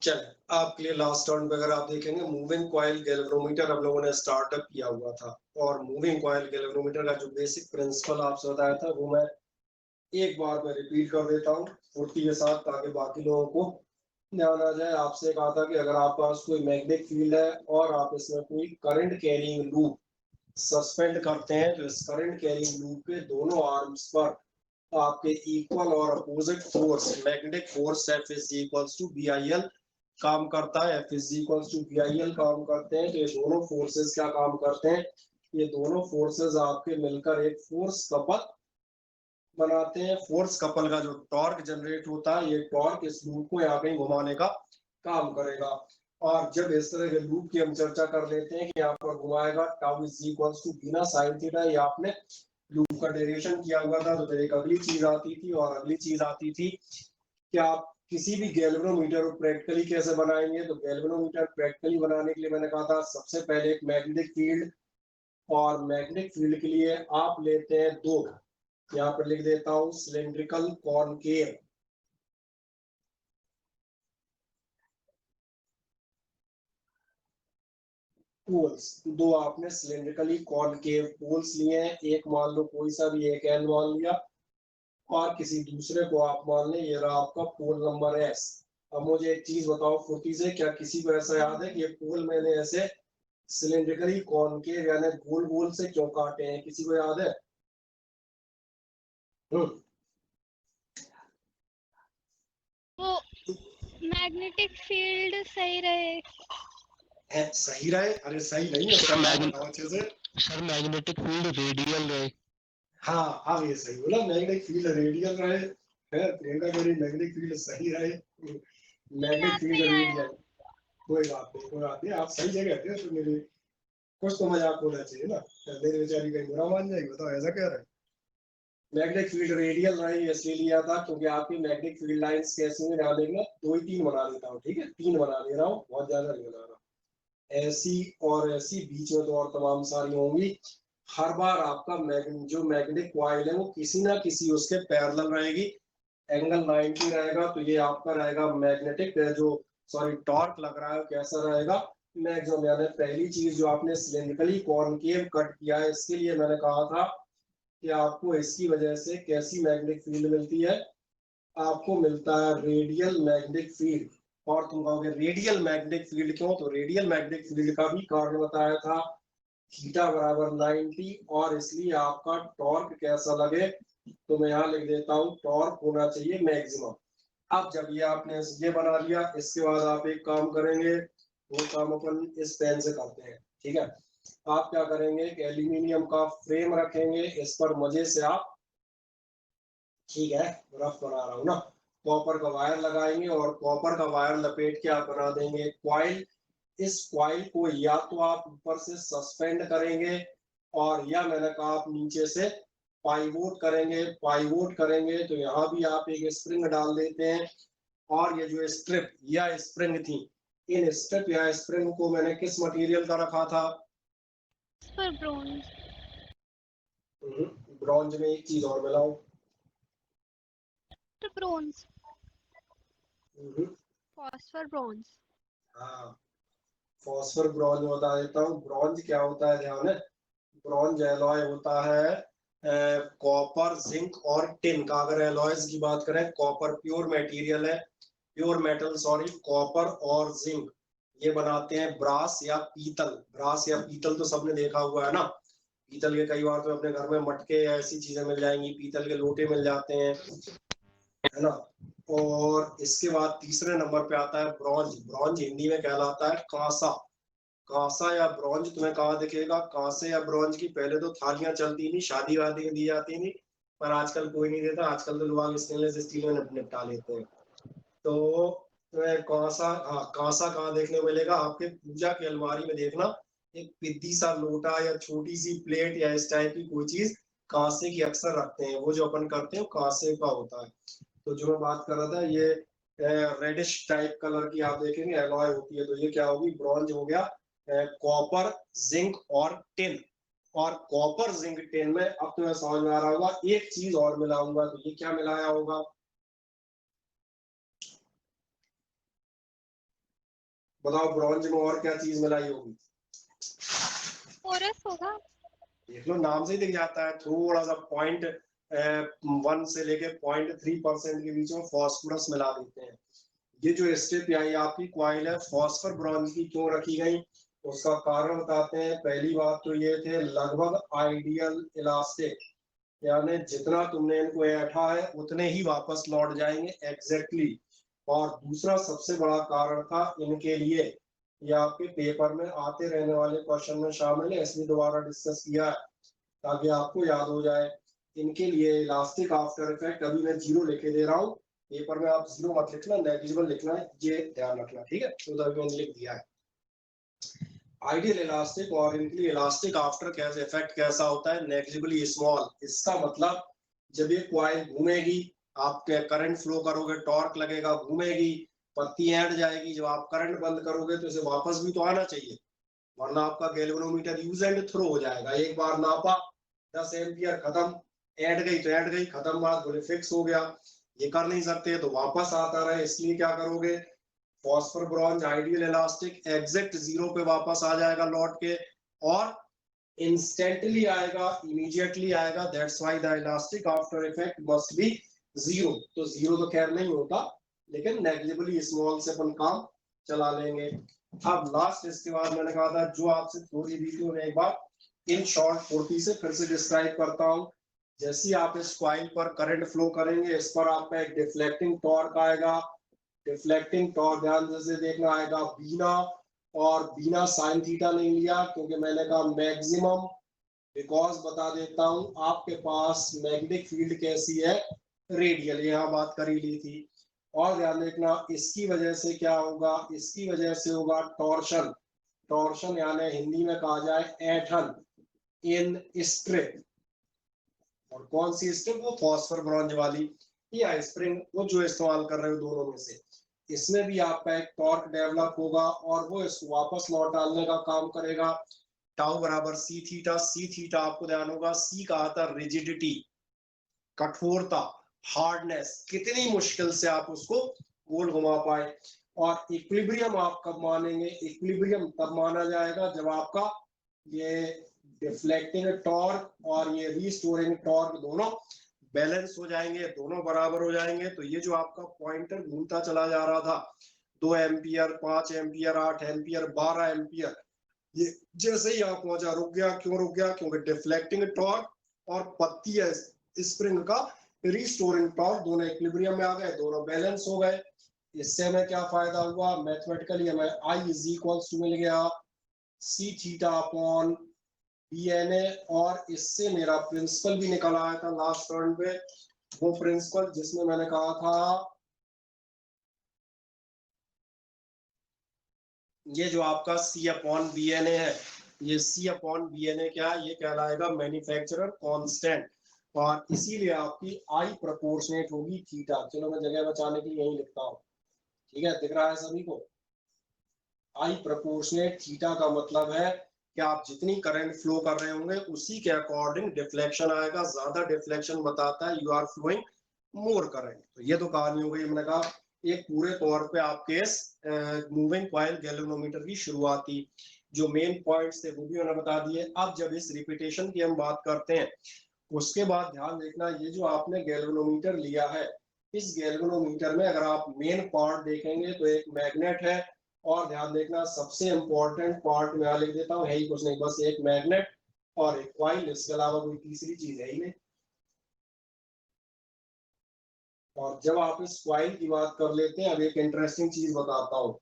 चल आपके लिए लास्ट राउंड पे अगर आप देखेंगे मूविंग कॉइल गैल्वेनोमीटर हम लोगों ने स्टार्टअप किया हुआ था, और मूविंग कॉइल गैल्वेनोमीटर का जो बेसिक प्रिंसिपल आपसे बताया था वो मैं एक बार में रिपीट कर देता हूँ फुर्ती के साथ, ताकि बाकी लोगों को ध्यान आ जाए। आपसे कहा था कि अगर आपके पास कोई मैग्नेटिक फील्ड है और आप इसमें कोई करंट कैरिंग लूप सस्पेंड करते हैं, तो इस करंट कैरिंग लूप के दोनों आर्म्स पर आपके इक्वल और opposite force magnetic force F is equals to B I L काम करता है। F is equals to B I L काम करते हैं। तो ये दोनों फोर्सेस क्या काम करते हैं, ये दोनों फोर्सेस आपके मिलकर एक फोर्स कपल बनाते हैं। फोर्स कपल का जो टॉर्क जनरेट होता है, ये टॉर्क इस लूप को यहाँ कहीं घुमाने का काम करेगा। और जब इस तरह के लूप की हम चर्चा कर लेते हैं कि यहाँ पर घुमाएगा टाउ इज इक्वल्स टू बिना साइन थीटा, ये आपने लूप का डेरिवेशन किया हुआ था। तो फिर एक अगली चीज आती थी, और अगली चीज आती थी कि आप किसी भी गैल्वेनोमीटर को प्रैक्टिकली कैसे बनाएंगे। तो गैल्वेनोमीटर प्रैक्टिकली बनाने के लिए मैंने कहा था सबसे पहले एक मैग्नेटिक फील्ड, और मैग्नेटिक फील्ड के लिए आप लेते हैं दो, यहाँ पर लिख देता हूं सिलेंड्रिकल कॉनकेव पोल्स। दो आपने सिलेंड्रिकली कॉनकेव पोल्स लिए हैं, एक मान लो कोई सा भी एक एन मान लिया, और किसी दूसरे को आप मान लें ये रहा आपका पोल नंबर एस। अब मुझे एक चीज बताओ फुर्ती से, क्या किसी को ऐसा याद है कि ये पोल मैंने ऐसे सिलेंड्रिकली कॉनकेव यानी गोल गोल से क्यों काटे हैं, किसी को याद है? वो मैग्नेटिक फील्ड सही रहे। सही रहे? अरे सही नहीं है, सर अच्छे से। सर मैग्नेटिक फील्ड रेडियल रहे। हाँ अब ये सही बोला, मैग्नेटिक फील्ड रेडियल रहे है। प्रियंका मेरी मैग्नेटिक फील्ड सही रहे, मैग्नेटिक फील्ड रेडियल। कोई बात नहीं, कोई बात नहीं, आप सही जगह थे। तो मेरे कुछ तो मजाक होना चाहिए ना, मेरी बेचारी कहीं बुरा मान जाएगी, बताओ ऐसा क्या रहा। मैग्नेटिक फील्ड रेडियल रही इसलिए लिया था क्योंकि आपकी मैग्नेटिक फील्ड लाइंस कैसी हैं ध्यान देखना। दो ही तीन बना देता हूँ, ठीक है, तीन बना दे रहा हूँ, बहुत ज्यादा नहीं बना रहा। ऐसी और ऐसी, बीच में तो और तमाम सारी होंगी। हर बार आपका जो मैग्नेटिक कॉइल है वो किसी ना किसी उसके पैरेलल रहेगी, एंगल 90 रहेगा। तो ये आपका रहेगा मैग्नेटिक जो सॉरी टॉर्क लग रहा है कैसा रहेगा, मैक्सिमम। यानी पहली चीज जो आपने सिलेंड्रिकली कॉनकेव कट किया है, इसके लिए मैंने कहा था कि आपको इसकी वजह से कैसी मैग्नेटिक फील्ड मिलती है, आपको मिलता है रेडियल मैग्नेटिक फील्ड। और तुम कहोगे रेडियल मैग्नेटिक फील्ड क्यों, तो रेडियल मैग्नेटिक फील्ड का भी कारण बताया था, थीटा बराबर 90, और इसलिए आपका टॉर्क कैसा लगे, तो मैं यहाँ लिख देता हूँ टॉर्क होना चाहिए मैक्सिमम। अब जब ये आपने ये बना लिया, इसके बाद आप एक काम करेंगे, वो काम अपन इस पेन से करते हैं, ठीक है। आप क्या करेंगे कि एल्यूमिनियम का फ्रेम रखेंगे, इस पर मजे से आप, ठीक है, रफ बना रहा हूँ ना, कॉपर का वायर लगाएंगे, और कॉपर का वायर लपेट के आप बना देंगे क्वाइल। इस क्वाइल को या तो आप ऊपर से सस्पेंड करेंगे, और या मैंने कहा आप नीचे से पाइवोट करेंगे। पाइवोट करेंगे तो यहाँ भी आप एक स्प्रिंग डाल देते हैं, और ये जो स्ट्रिप या स्प्रिंग थी, इन स्ट्रिप या स्प्रिंग को मैंने किस मटेरियल का रखा था? ब्रॉन्ज। ब्रॉन्ज में एक चीज और मिलाओ, ब्रॉन्ज। Phosphor bronze. हाँ फॉस्फर ब्रॉन्ज बता देता हूँ। ब्रॉन्ज क्या होता है, ध्यान है, ब्रॉन्ज एलॉय होता है कॉपर जिंक और टिन का। अगर एलॉयज की बात करें, कॉपर प्योर मटेरियल है, प्योर मेटल सॉरी, कॉपर और जिंक ये बनाते हैं ब्रास या पीतल। ब्रास या पीतल तो सबने देखा हुआ है ना, पीतल के कई बार तो अपने घर में मटके या ऐसी चीजें मिल जाएंगी, पीतल के लोटे मिल जाते हैं, है ना। और इसके बाद तीसरे नंबर पे आता है ब्रॉन्ज। ब्रॉन्ज हिंदी में कहलाता है कांसा। कांसा या ब्रॉन्ज तुम्हें कहाँ दिखेगा, कांसे या ब्रॉन्ज की पहले तो थालियां चलती थी, शादी वादी में दी जाती थी, पर आजकल कोई नहीं देता, आजकल तो लोग स्टेनलेस स्टील में निपटा लेते हैं। तो तुम्हें कांसा, हाँ कांसा कहाँ देखने को मिलेगा, आपके पूजा की अलमारी में देखना, एक पिद्दी सा लोटा या छोटी सी प्लेट या इस टाइप की कोई चीज कांसे की अक्सर रखते हैं, वो जो अपन करते हैं कांसे का होता है। तो जो मैं बात कर रहा था, ये रेडिश टाइप कलर की आप देखेंगे एलॉय होती है, तो ये क्या होगी, ब्रॉन्ज हो गया। कॉपर जिंक और टिन, और कॉपर जिंक टिन में अब तुम्हें समझ में आ रहा होगा, एक चीज और मिलाऊंगा, तो ये क्या मिलाया होगा? बताओ ब्रॉन्ज में और क्या चीज मिलाई होगी? पोरस होगा। देख लो नाम से ही दिख जाता है, थोड़ा सा 0.1 से लेके 0.3% के बीच में फॉस्फोरस मिला देते हैं। ये जो स्टेप आई आपकी क्वाइल है फॉस्फर ब्रॉन्ज की क्यों रखी गई, उसका कारण बताते हैं। पहली बात तो ये थे लगभग आइडियल इलास्टिक, यानी जितना तुमने इनको ऐठा है उतने ही वापस लौट जाएंगे एग्जैक्टली। और दूसरा सबसे बड़ा कारण था इनके लिए, ये आपके पेपर में आते रहने वाले क्वेश्चन में शामिल है, इसलिए दोबारा डिस्कस किया है ताकि आपको याद हो जाए। इनके लिए इलास्टिक आफ्टर इफेक्ट अभी मैं 0 लिखे दे रहा हूँ, पेपर में आप 0 मत लिखना, नेग्लिजिबल लिखना है, ये ध्यान रखना, ठीक है? तो तभी मैंने लिख दिया है आइडियल इलास्टिक। और इनके लिए इलास्टिक आफ्टर कैसे इफेक्ट कैसा होता है, नेग्लिजिबली स्मॉल। इसका मतलब जब ये क्वाइल घूमेगी, आप करंट फ्लो करोगे, टॉर्क लगेगा, घूमेगी, पत्ती ऐंठ जाएगी, जब आप करंट बंद करोगे तो इसे वापस भी तो आना चाहिए, वरना आपका गैल्वेनोमीटर यूज एंड थ्रो हो जाएगा। एक बार नापा 10 एम्पियर, खत्म, ऐंठ गई तो ऐंठ गई, खत्म, बात बोले फिक्स हो गया। ये कर नहीं सकते तो वापस आता रहे, इसलिए क्या करोगे, phosphor bronze ideal elastic exact 0 पे वापस आ जाएगा लौट के, और इंस्टेंटली आएगा, इमीडिएटली आएगा। That's why the elastic after effect must be 0। तो 0 तो खैर नहीं होता, लेकिन नेग्लिजिबली स्मॉल से अपन काम चला लेंगे। अब लास्ट इसके बाद मैंने कहा था जो आपसे थोड़ी दी थी उन्हें एक बार इन शॉर्ट 40 से फिर से डिस्क्राइब करता हूं। जैसे ही आप इस कॉइल पर करंट फ्लो करेंगे, इस पर आपका एक डिफ्लेक्टिंग टॉर्क आएगा। डिफ्लेक्टिंग टॉर्क ध्यान से देखना आएगा बीना, और बीना साइन थीटा नहीं लिया क्योंकि मैंने कहा मैक्सिमम, बिकॉज बता देता हूं आपके पास मैग्नेटिक फील्ड कैसी है, रेडियल, यहाँ बात कर ही ली थी। और ध्यान देखना इसकी वजह से क्या होगा, इसकी वजह से होगा टॉर्शन। टॉर्शन यानी हिंदी में कहा जाए ऐंठन इन स्ट्रिप। और कौन सी स्ट्रिप, वो फॉस्फर ब्रॉन्ज वाली या स्प्रिंग, वो जो इस्तेमाल कर रहे हो दोनों में से, इसमें भी आपका एक टॉर्क डेवलप होगा और वो इसको वापस लौट डालने का काम करेगा। टाउ बराबर सी थीटा। सी थीटा आपको ध्यान होगा, सी का आता रिजिडिटी, कठोरता, हार्डनेस, कितनी मुश्किल से आप उसको गोल घुमा पाए। और इक्विलिब्रियम आप कब मानेंगे, इक्विलिब्रियम तब माना जाएगा जब आपका ये डिफ्लेक्टिंग टॉर्क और ये रिस्टोरिंग टॉर्क दोनों बैलेंस हो जाएंगे, दोनों बराबर हो जाएंगे। तो ये जो आपका पॉइंटर घूमता चला जा रहा था 2 एम्पियर, 5 एम्पियर, 8 एम्पियर, 12 एम्पियर, ये जैसे ही आप पहुंचा रुक गया। क्यों रुक गया, क्योंकि डिफ्लेक्टिंग टॉर्क और पत्ती है स्प्रिंग का रिस्टोरिंग टॉर्क दोनों इक्विलिब्रियम में आ गए, दोनों बैलेंस हो गए। इससे हमें क्या फायदा हुआ, मैथमेटिकली हमें आई इज इक्वल्स टू मिल गया सी थीटा अपॉन बीएनए। और इससे मेरा प्रिंसिपल भी निकल आया था लास्ट टर्न पे, वो प्रिंसिपल जिसमें मैंने कहा था ये जो आपका सी अपॉन बीएनए है, ये सी अपॉन बीएनए क्या है, ये कहलाएगा मैन्युफैक्चरर कांस्टेंट। और इसीलिए आपकी आई प्रोपोर्शनेट होगी थीटा। चलो मैं जगह बचाने के लिए यही लिखता हूँ, ठीक है, दिख रहा है सभी को। आई प्रोपोर्शनेट थीटा का मतलब है कि आप जितनी करंट फ्लो कर रहे होंगे उसी के अकॉर्डिंग डिफ्लेक्शन आएगा। ज्यादा डिफ्लेक्शन बताता है you are flowing more current. तो ये तो कहानी हो गई, मैंने कहा एक पूरे तौर पे आपके इस मूविंग कॉइल गैल्वेनोमीटर की शुरुआत थी। जो मेन पॉइंट्स थे वो भी मैंने बता दिए। अब जब इस रिपीटेशन की हम बात करते हैं, उसके बाद ध्यान देखना ये जो आपने गैल्वेनोमीटर लिया है, इस गैल्वेनोमीटर में अगर आप मेन पार्ट देखेंगे तो एक मैग्नेट है, और ध्यान देखना सबसे इंपॉर्टेंट पार्ट में लिख देता हूँ, है ही कुछ नहीं, बस एक मैग्नेट और एक कॉइल, इसके अलावा कोई तीसरी चीज है ही नहीं। और जब आप इस कॉइल की बात कर लेते हैं, अब एक इंटरेस्टिंग चीज बताता हूँ।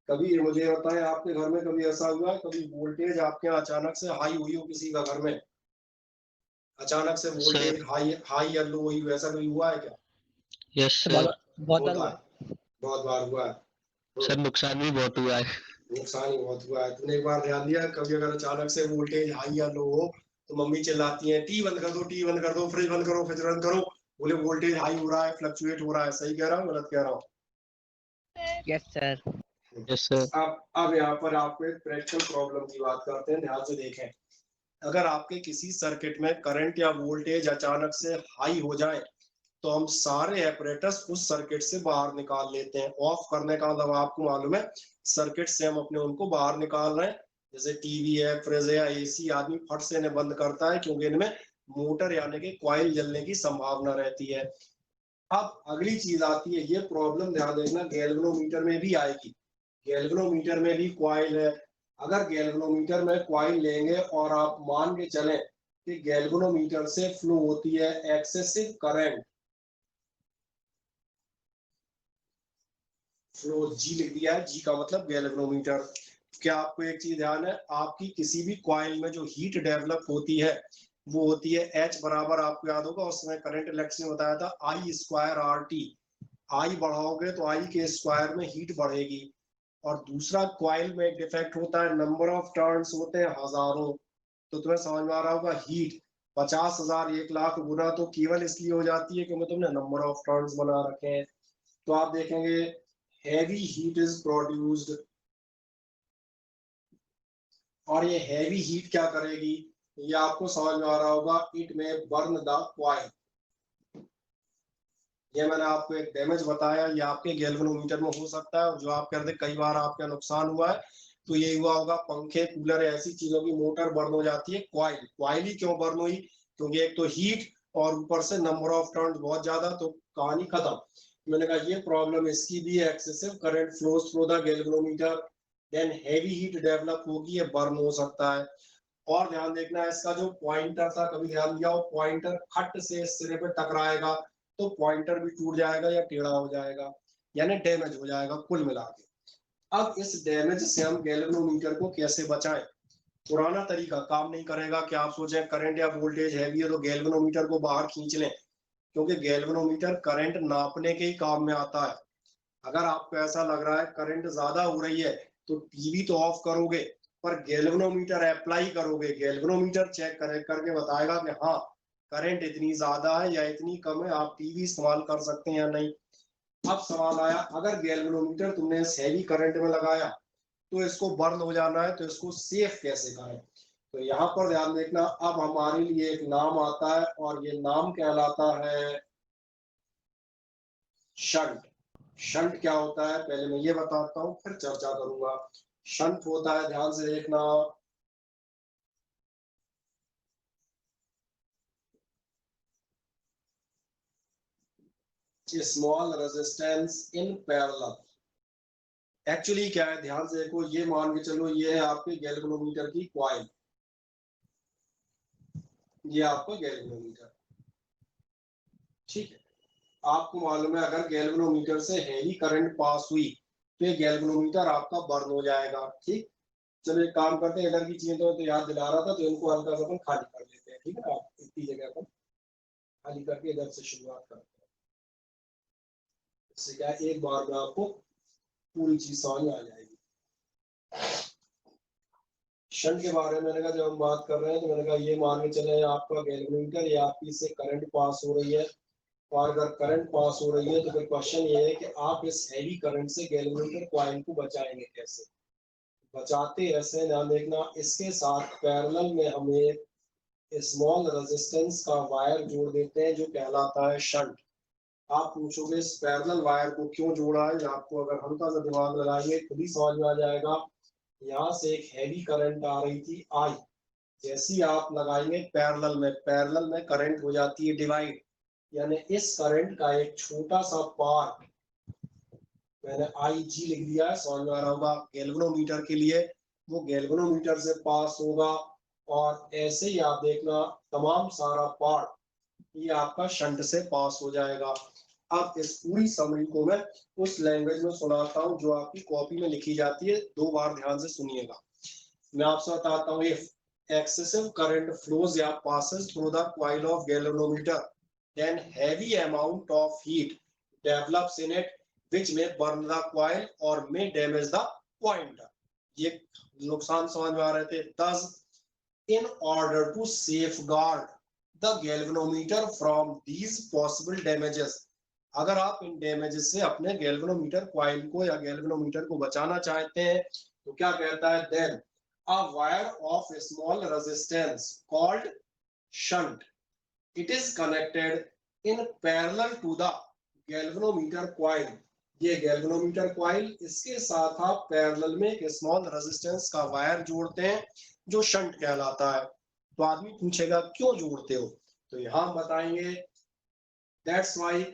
कभी मुझे बताएं आपके घर में कभी ऐसा हुआ है, कभी वोल्टेज आपके यहाँ अचानक से हाई हुई हो, किसी का घर में अचानक से वोल्टेज हाई हाई या लो हुई, वैसा कभी हुआ है क्या? यस सर, बहुत बार हुआ है, बहुत बार हुआ है। सर नुकसान भी बहुत हुआ है। नुकसान ही बहुत हुआ है। तुमने एक बार ध्यान दिया कभी अगर अचानक से वोल्टेज हाई या लो हो तो मम्मी चिल्लाती है टी बंद कर दो, टी बंद कर दो, फ्रिज बंद करो, फ्रिज बंद करो, बोले वोल्टेज हाई हो रहा है, फ्लक्चुएट हो रहा है। सही कह रहा हूँ, गलत कह रहा हूँ? Yes sir. Yes sir. अब यहाँ पर आपको एक प्रैक्टिकल प्रॉब्लम की बात करते हैं, ध्यान से देखें। अगर आपके किसी सर्किट में करंट या वोल्टेज अचानक से हाई हो जाए तो हम सारे एपरेटस उस सर्किट से बाहर निकाल लेते हैं। ऑफ करने का मतलब आपको मालूम है सर्किट से हम अपने उनको बाहर निकाल रहे हैं। जैसे टीवी है, फ्रिज है या एसी, आदमी फट से इन्हें बंद करता है क्योंकि इनमें मोटर यानी कि कॉइल जलने की संभावना रहती है। अब अगली चीज आती है, ये प्रॉब्लम ध्यान देना गैल्वेनोमीटर में भी आएगी। गैल्वेनोमीटर में भी कॉइल है। अगर गैल्वेनोमीटर में कॉइल लेंगे और आप मान के चलें कि गैल्वेनोमीटर से फ्लो होती है एक्सेसिव करंट, फ्लो जी लिख दिया है, जी का मतलब गैल्वेनोमीटर। क्या आपको एक चीज ध्यान है, आपकी किसी भी कॉइल में जो हीट डेवलप होती है वो होती है H बराबर, आपको याद होगा उसमें करंट इलेक्ट्रिक में बताया था I स्क्वायर RT। आई बढ़ाओगे तो आई के स्क्वायर में हीट बढ़ेगी। और दूसरा कॉइल में एक डिफेक्ट होता है, नंबर ऑफ टर्न्स होते हैं हजारों। तो तुम्हें समझ में आ रहा होगा हीट 50,000 1,00,000 गुना तो केवल इसलिए हो जाती है क्योंकि तुमने नंबर ऑफ टर्न्स बना रखे हैं। तो आप देखेंगे हैवी हीट इज प्रोड्यूस्ड, और ये हैवी हीट क्या करेगी ये आपको समझ में आ रहा होगा, इट में बर्न द कॉइल। ये मैंने आपको एक डैमेज बताया, ये आपके गैल्वेनोमीटर में हो सकता है। और जो आप कहते कई बार आपका नुकसान हुआ है तो ये हुआ होगा पंखे कूलर ऐसी चीजों की मोटर बर्न हो जाती है। कॉइल ही क्यों बर्न हुई, क्योंकि एक तो हीट और ऊपर से नंबर ऑफ टर्न्स बहुत ज्यादा, तो कहानी खत्म। मैंने कहा ये प्रॉब्लम इसकी भी है, excessive current flows through the galvanometer, then heavy heat develop होगी, ये बर्न हो सकता है। और ध्यान देखना इसका जो पॉइंटर था, कभी ध्यान दिया हो पॉइंटर खट से इस सिरे पे टकराएगा तो पॉइंटर भी टूट जाएगा या टेढ़ा हो जाएगा, यानी डैमेज हो जाएगा कुल मिला के। अब इस डैमेज से हम गैल्वेनोमीटर को कैसे बचाएं। पुराना तरीका काम नहीं करेगा कि आप सोचें करंट या वोल्टेज हैवी है तो गैल्वेनोमीटर को बाहर खींच लें, क्योंकि गैल्वेनोमीटर करंट नापने के ही काम में आता है। अगर आपको ऐसा लग रहा है करंट ज्यादा हो रही है तो टीवी तो ऑफ करोगे पर गैल्वेनोमीटर अप्लाई करोगे, गैल्वेनोमीटर चेक करके बताएगा कि हाँ करंट इतनी ज्यादा है या इतनी कम है, आप टीवी इस्तेमाल कर सकते हैं या नहीं। अब सवाल आया, अगर गैल्वेनोमीटर तुमने हैवी करंट में लगाया तो इसको बर्न हो जाना है, तो इसको सेफ कैसे करें। तो यहाँ पर ध्यान देखना, अब हमारे लिए एक नाम आता है और ये नाम कहलाता है शंट। शंट क्या होता है पहले मैं ये बताता हूँ फिर चर्चा करूंगा। शंट होता है, ध्यान से देखना, small resistance in parallel. Actually क्या है ध्यान से देखो, ये मान के चलो ये है आपके गैल्वेनोमीटर की कॉइल, ये आपका गैल्वेनोमीटर, ठीक है। आपको मालूम है अगर गैल्वेनोमीटर से हैवी करंट पास हुई तो ये गैल्वेनोमीटर आपका बर्न हो जाएगा, ठीक। चलो एक काम करते हैं, इधर की चीजें तो याद दिला रहा था तो इनको हल्का सा अपन खाली कर लेते हैं, ठीक है ना। इतनी जगह अपन खाली करके इधर से शुरुआत करते हैं, इससे क्या एक बार में आपको पूरी चीज समझ में आ जाएगी। शंट के बारे में मैंने कहा जब हम बात कर रहे हैं तो मैंने कहा ये मान के चले आपका गैल्वेनोमीटर या आपकी से करंट पास हो रही है, और अगर करंट पास हो रही है तो फिर क्वेश्चन ये है कि आप इस हैवी करंट से गैल्वेनोमीटर कॉइल को बचाएंगे कैसे। बचाते ऐसे, ध्यान देखना, इसके साथ पैरेलल में हम एक स्मॉल रेजिस्टेंस का वायर जोड़ देते हैं जो कहलाता है शंट। आप पूछोगे इस पैरेलल वायर को क्यों जोड़ा है, आपको अगर हल्का सा दिमाग लगाएंगे खुद ही समझ में आ जाएगा। यहाँ से एक हैवी करंट आ रही थी आई, जैसी आप लगाएंगे पैरेलल में करंट हो जाती है डिवाइड, यानी इस करंट का एक छोटा सा पार्ट, मैंने आई जी लिख दिया है, समझ में आ रहा होगा, गैल्वेनोमीटर के लिए वो गैल्वेनोमीटर से पास होगा। और ऐसे ही आप देखना तमाम सारा पार्ट ये आपका शंट से पास हो जाएगा। अब इस पूरी समरी को मैं उस लैंग्वेज में सुनाता हूँ जो आपकी कॉपी में लिखी जाती है, 2 बार ध्यान से सुनिएगा। मैं आपसे बताता हूँ, इफ excessive current flows या passes through the coil of galvanometer, then heavy amount of heat develops in it which may burn the coil or may damage the pointer। ये नुकसान समझ में आ रहे थे। Thus, in order to safeguard the galvanometer from these possible damages, अगर आप इन damages से अपने गैल्वेनोमीटर कॉइल को या गैल्वेनोमीटर को बचाना चाहते हैं तो क्या कहता है, then a wire of a small resistance called shunt, it is connected in parallel to the galvanometer coil, ये गैल्वेनोमीटर कॉइल, इसके साथ आप पैरेलल में एक स्मॉल रेजिस्टेंस का वायर जोड़ते हैं जो शंट कहलाता है। तो आदमी पूछेगा क्यों जोड़ते हो, तो यहां हम बताएंगे that's why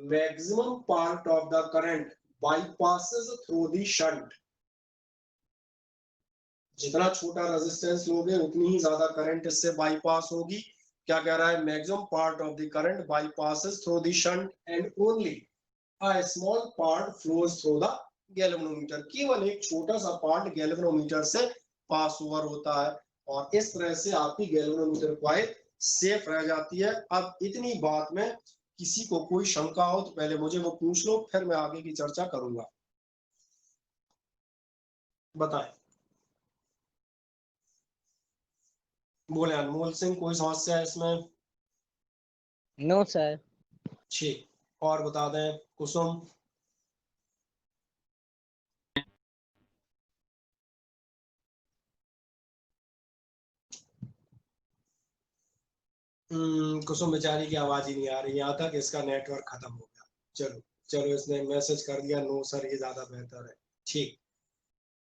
maximum part of the current bypasses through the shunt. जितना छोटा रेजिस्टेंस लोगे उतनी ही ज्यादा करंट इससे बाईपास होगी। क्या कह रहा है, maximum part of the current bypasses through the shunt and only a small part flows through the galvanometer. केवल एक छोटा सा पार्ट गैल्वेनोमीटर से पास ओवर होता है और इस तरह से आपकी गैल्वेनोमीटर कॉइल सेफ रह जाती है। अब इतनी बात में किसी को कोई शंका हो तो पहले मुझे वो पूछ लो, फिर मैं आगे की चर्चा करूंगा। बताएं, बोले अनमोल सिंह, कोई समस्या है इसमें? No sir. ठीक, और बता दें कुसुम? कुसुम बेचारी की आवाज ही नहीं आ रही, यहाँ तक इसका नेटवर्क खत्म हो गया। चलो चलो, इसने मैसेज कर दिया, नो सर ये ज्यादा बेहतर है। ठीक,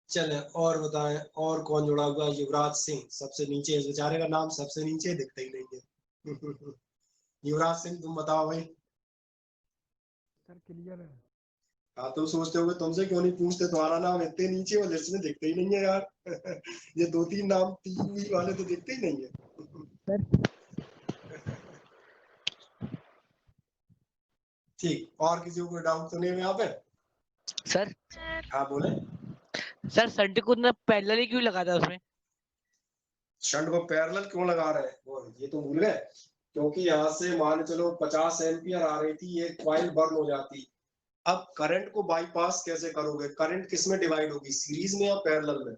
चले और बताएं, और कौन जुड़ा हुआ? युवराज सिंह सबसे नीचे, इस बेचारे का नाम सबसे नीचे दिखता ही नहीं है। युवराज सिंह तुम बताओ भाई। सर क्लियर है। हाँ, तुम सोचते हो तुमसे क्यों नहीं पूछते, तुम्हारा नाम इतने नीचे और लिस्ट में दिखता ही नहीं है यार। ये 2-3 नाम टीवी वाले तो दिखते ही नहीं है। ठीक, और किसी को कोई डाउट तो नहीं है यहाँ पे? सर हाँ बोले। सर संट को ना पैरेलल ही क्यों लगा था उसमें? शंट को पैरेलल क्यों लगा रहे हैं, वो ये तो भूल गए। क्योंकि यहाँ से मान चलो 50 एम्पियर आ रही थी, ये कॉइल बर्न हो जाती। अब करंट को बाईपास कैसे करोगे? करंट किस में डिवाइड होगी, सीरीज में या पैरेलल में?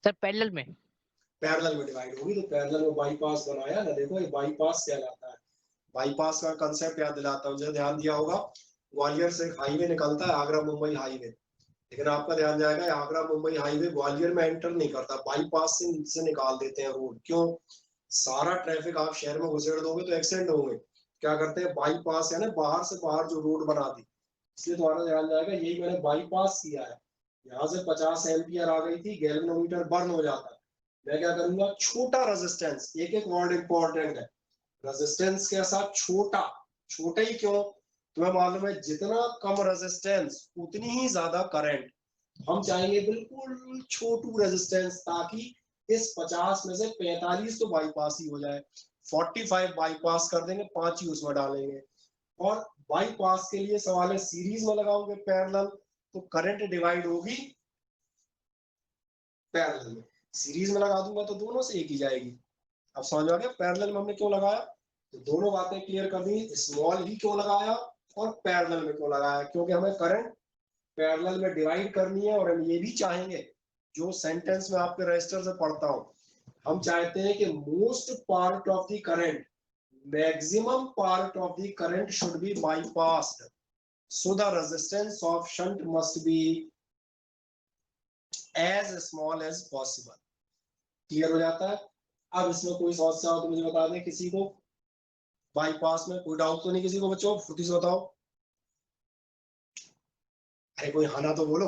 सर पैरेलल में। पैरेलल में डिवाइड होगी, तो पैरेलल में बाईपास बनाया ना। देखो ये बाईपास कहलाता है। बाईपास का कंसेप्ट याद दिलाता हूँ, मुझे ध्यान दिया होगा। ग्वालियर से हाईवे निकलता है, आगरा मुंबई हाईवे, लेकिन आपका ध्यान जाएगा आगरा मुंबई हाईवे ग्वालियर में एंटर नहीं करता, बाईपास से निकाल देते हैं रोड। क्यों? सारा ट्रैफिक आप शहर में घुसेड़ दोगे तो एक्सीडेंट होंगे। क्या करते हैं, बाईपास यानी बाहर से बाहर जो रोड बना दी, इसलिए तुम्हारा ध्यान जाएगा यही मैंने बाईपास किया है। यहाँ से 50 एम्पियर आ गई थी, गैल्वेनोमीटर बर्न हो जाता है। मैं क्या करूंगा, छोटा रेजिस्टेंस, एक एक वर्ड इंपॉर्टेंट है। रेजिस्टेंस के साथ छोटा, छोटा ही क्यों? तुम्हें मालूम है जितना कम रेजिस्टेंस उतनी ही ज्यादा करंट। हम चाहेंगे बिल्कुल छोटू रेजिस्टेंस, ताकि इस 50 में से 45 तो बाईपास ही हो जाए। 45 बाईपास कर देंगे, 5 ही उसमें डालेंगे। और बाईपास के लिए सवाल है, सीरीज में लगाओगे पैरेलल तो करंट डिवाइड होगी पैरेलल में, सीरीज में लगा दूंगा तो दोनों से एक ही जाएगी। अब समझ आ गया पैरेलल में हमने क्यों लगाया? तो दोनों बातें क्लियर कर दी, स्मॉल ही क्यों लगाया और पैरेलल में क्यों लगाया। क्योंकि हमें करंट पैरेलल में डिवाइड करनी है, और हम ये भी चाहेंगे, जो सेंटेंस में आपके रजिस्टर से पढ़ता हूं, हम चाहते हैं कि most part of the current, maximum part of the current should be bypassed, so the resistance of shunt must be as small as possible. Clear हो जाता है? अब इसमें कोई समस्या हो तो मुझे बता दें किसी को। बाईपास में कोई डाउट तो नहीं किसी को बच्चों? फुर्ती से बताओ। अरे कोई हाना तो बोलो।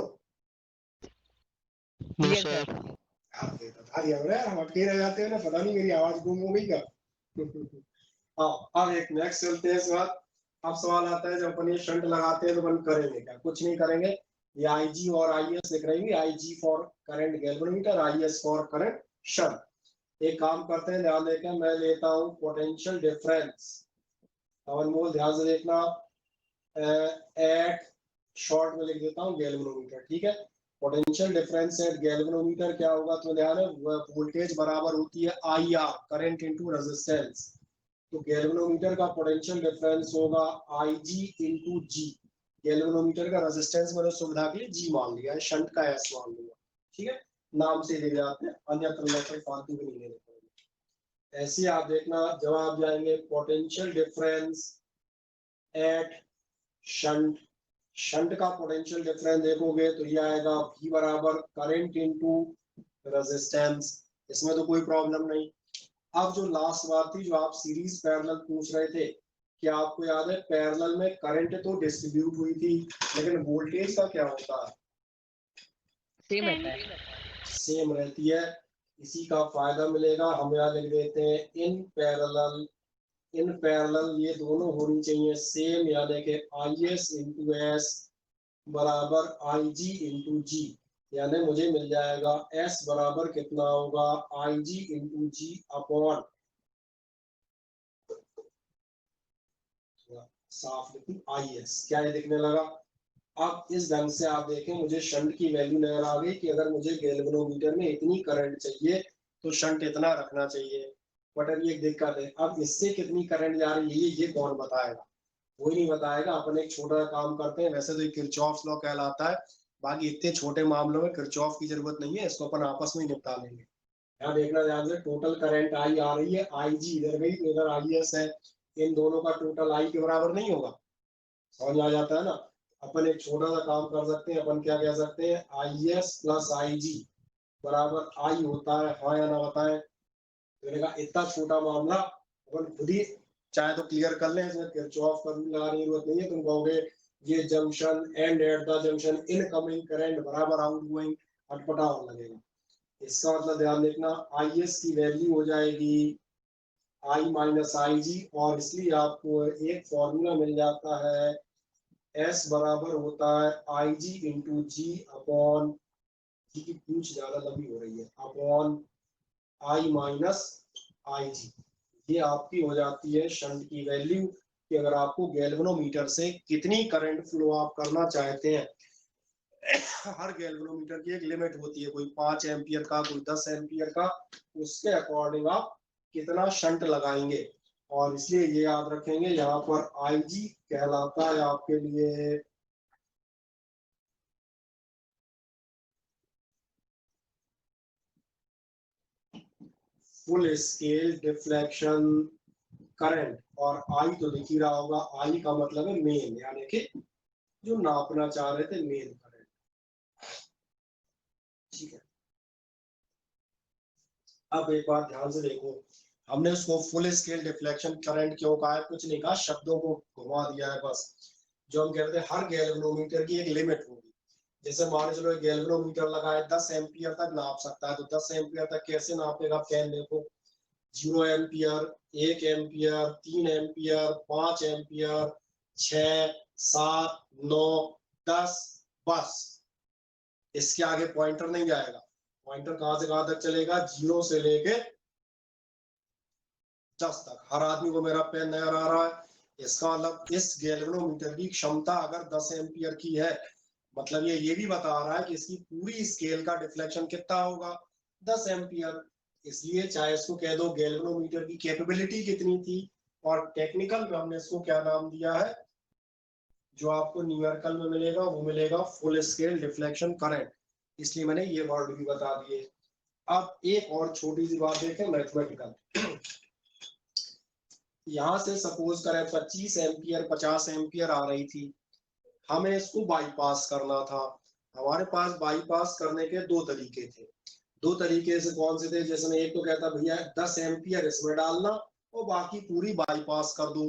No Clear, sir. आप बता दिया हम अटके रह जाते हैं ना, पता नहीं मेरी आवाज गुम हो गई क्या। अब एक नेक्स्ट चलते हैं सवाल। अब सवाल आता है, जब अपन ये शंट लगाते हैं तो अपन करेंगे क्या? कुछ नहीं करेंगे, ये आईजी और आईएस लिख रही है। IG for current galvanometer, IS for current shunt. एक काम करते हैं, ध्यान देकर मैं लेता हूं पोटेंशियल डिफरेंस। अनमोल ध्यान से देखना, एट शॉर्ट में लिख देता हूं गैल्वेनोमीटर, ठीक है। पोटेंशियल डिफरेंस एट गैल्वेनोमीटर क्या होगा, तो ध्यान है, वोल्टेज बराबर होती है I R, current into resistance. तो गैल्वेनोमीटर का पोटेंशियल डिफरेंस होगा आई जी इंटू जी। गैल्वेनोमीटर का रेजिस्टेंस मैंने सुविधा के लिए जी मान लिया है, शंट का एस मान लिया, ठीक है। नाम से लिख जाते हैं, अन्यत्र लेकर फालतू भी नहीं लेने पड़ेंगे। ऐसे आप देखना, जवाब जाएंगे potential difference at shunt. Shunt का पोटेंशियल डिफरेंस देखोगे तो ये आएगा V बराबर करंट इनटू रेजिस्टेंस। इसमें तो कोई प्रॉब्लम नहीं। अब जो लास्ट बात थी, जो आप सीरीज पैरेलल पूछ रहे थे, क्या आपको याद है पैरेलल में करंट तो डिस्ट्रीब्यूट हुई थी, लेकिन वोल्टेज का क्या होता है? सेम रहता है। सेम रहती है। इसी का फायदा मिलेगा। हम यहाँ लिख देते हैं इन पैरेलल ये दोनों होनी चाहिए सेम, यानी कि IS इंटू एस बराबर IG इंटू जी, यानी मुझे मिल जाएगा S बराबर कितना होगा IG इंटू जी अपॉन, साफ लिखूं IS, क्या ये दिखने लगा? अब इस ढंग से आप देखें, मुझे शंट की वैल्यू नजर आ गई कि अगर मुझे गैल्वेनोमीटर में इतनी करंट चाहिए तो शंट इतना रखना चाहिए। बट अब ये दिक्कत है, अब इससे कितनी करंट जा रही है ये कौन बताएगा? कोई नहीं बताएगा। अपन एक छोटा सा काम करते हैं, वैसे तो ये किरचॉफ लॉ कहलाता है, बाकी इतने छोटे मामलों में किरचॉफ की जरूरत नहीं है, इसको अपन आपस में ही निपटा लेंगे। यहाँ देखना ध्यान से, टोटल करंट आई आ रही है, IG इधर गई तो इधर IS है, इन दोनों का टोटल I के बराबर नहीं होगा। समझ आ जाता है ना? अपन एक छोटा सा काम कर सकते हैं, अपन क्या कह सकते हैं, IS प्लस IG बराबर I होता है, हाँ या ना बताएं? तो इतना छोटा मामला अपन खुद ही चाहे तो क्लियर कर लें, इसमें किरचॉफ का रूल लगाने की जरूरत नहीं है। तुम कहोगे ये junction and at the junction incoming current बराबर आउटगोइंग, अटपटा और लगेगा। इसका मतलब ध्यान देखना, IS की वैल्यू हो जाएगी I माइनस IG, और इसलिए आपको एक फॉर्मूला मिल जाता है S बराबर होता है IG इंटू जी अपॉन, जी की पूछ ज्यादा लंबी हो रही है, अपॉन I माइनस IG। ये आपकी हो जाती है शंट की वैल्यू कि अगर आपको गैल्वेनोमीटर से कितनी करंट फ्लो आप करना चाहते हैं। हर गैल्वेनोमीटर की एक लिमिट होती है, कोई 5 एम्पियर का, कोई 10 एम्पियर का, उसके अकॉर्डिंग आप कितना शंट लगाएंगे। और इसलिए ये याद रखेंगे, यहाँ पर IG कहलाता है आपके लिए फुल स्केल डिफ्लेक्शन करंट, और I तो लिख ही रहा होगा, I का मतलब है मेन, यानी कि जो नापना चाह रहे थे मेन करंट। ठीक है, अब एक बात ध्यान से देखो, हमने उसको फुल स्केल डिफ्लेक्शन करंट क्यों कहा है? कुछ नहीं कहा, शब्दों को घुमा दिया है बस। जो हम कहते हैं हर गैल्वेनोमीटर की एक लिमिट होगी। जैसे मान चलो गैल्वेनोमीटर लगाए 10 एम्पियर तक नाप सकता है, तो 10 एम्पियर तक कैसे नापेगा? पेन देखो, 0 एम्पियर, 1 एम्पियर, 3 एम्पियर, 5 एम्पियर, 6, 7, 9, 10, बस। इसके आगे पॉइंटर नहीं जाएगा। पॉइंटर कहां से कहां तक चलेगा? 0 से लेके 10 तक। हर आदमी को मेरा पेन नजर आ रहा है। इसका मतलब इस गैल्वेनोमीटर की क्षमता अगर 10 एम्पियर की है, मतलब ये भी बता रहा है कि इसकी पूरी स्केल का डिफ्लेक्शन कितना होगा? 10 एम्पियर। इसलिए चाहे इसको कह दो गैल्वेनोमीटर की कैपेबिलिटी कितनी थी, और टेक्निकल में हमने इसको क्या नाम दिया है, जो आपको न्यूमेरिकल में मिलेगा वो मिलेगा फुल स्केल डिफ्लेक्शन करंट। इसलिए मैंने ये वर्ड भी बता दिए। अब एक और छोटी सी बात देखें, मैथमेटिकल। यहां से सपोज करें 25 एम्पियर 50 एम्पियर आ रही थी, हमें इसको बाईपास करना था। हमारे पास बाईपास करने के दो तरीके थे। दो तरीके से कौन से थे? जैसे मैं एक तो कहता भैया 10 एम्पियर इसमें डालना और बाकी पूरी बाईपास कर दो,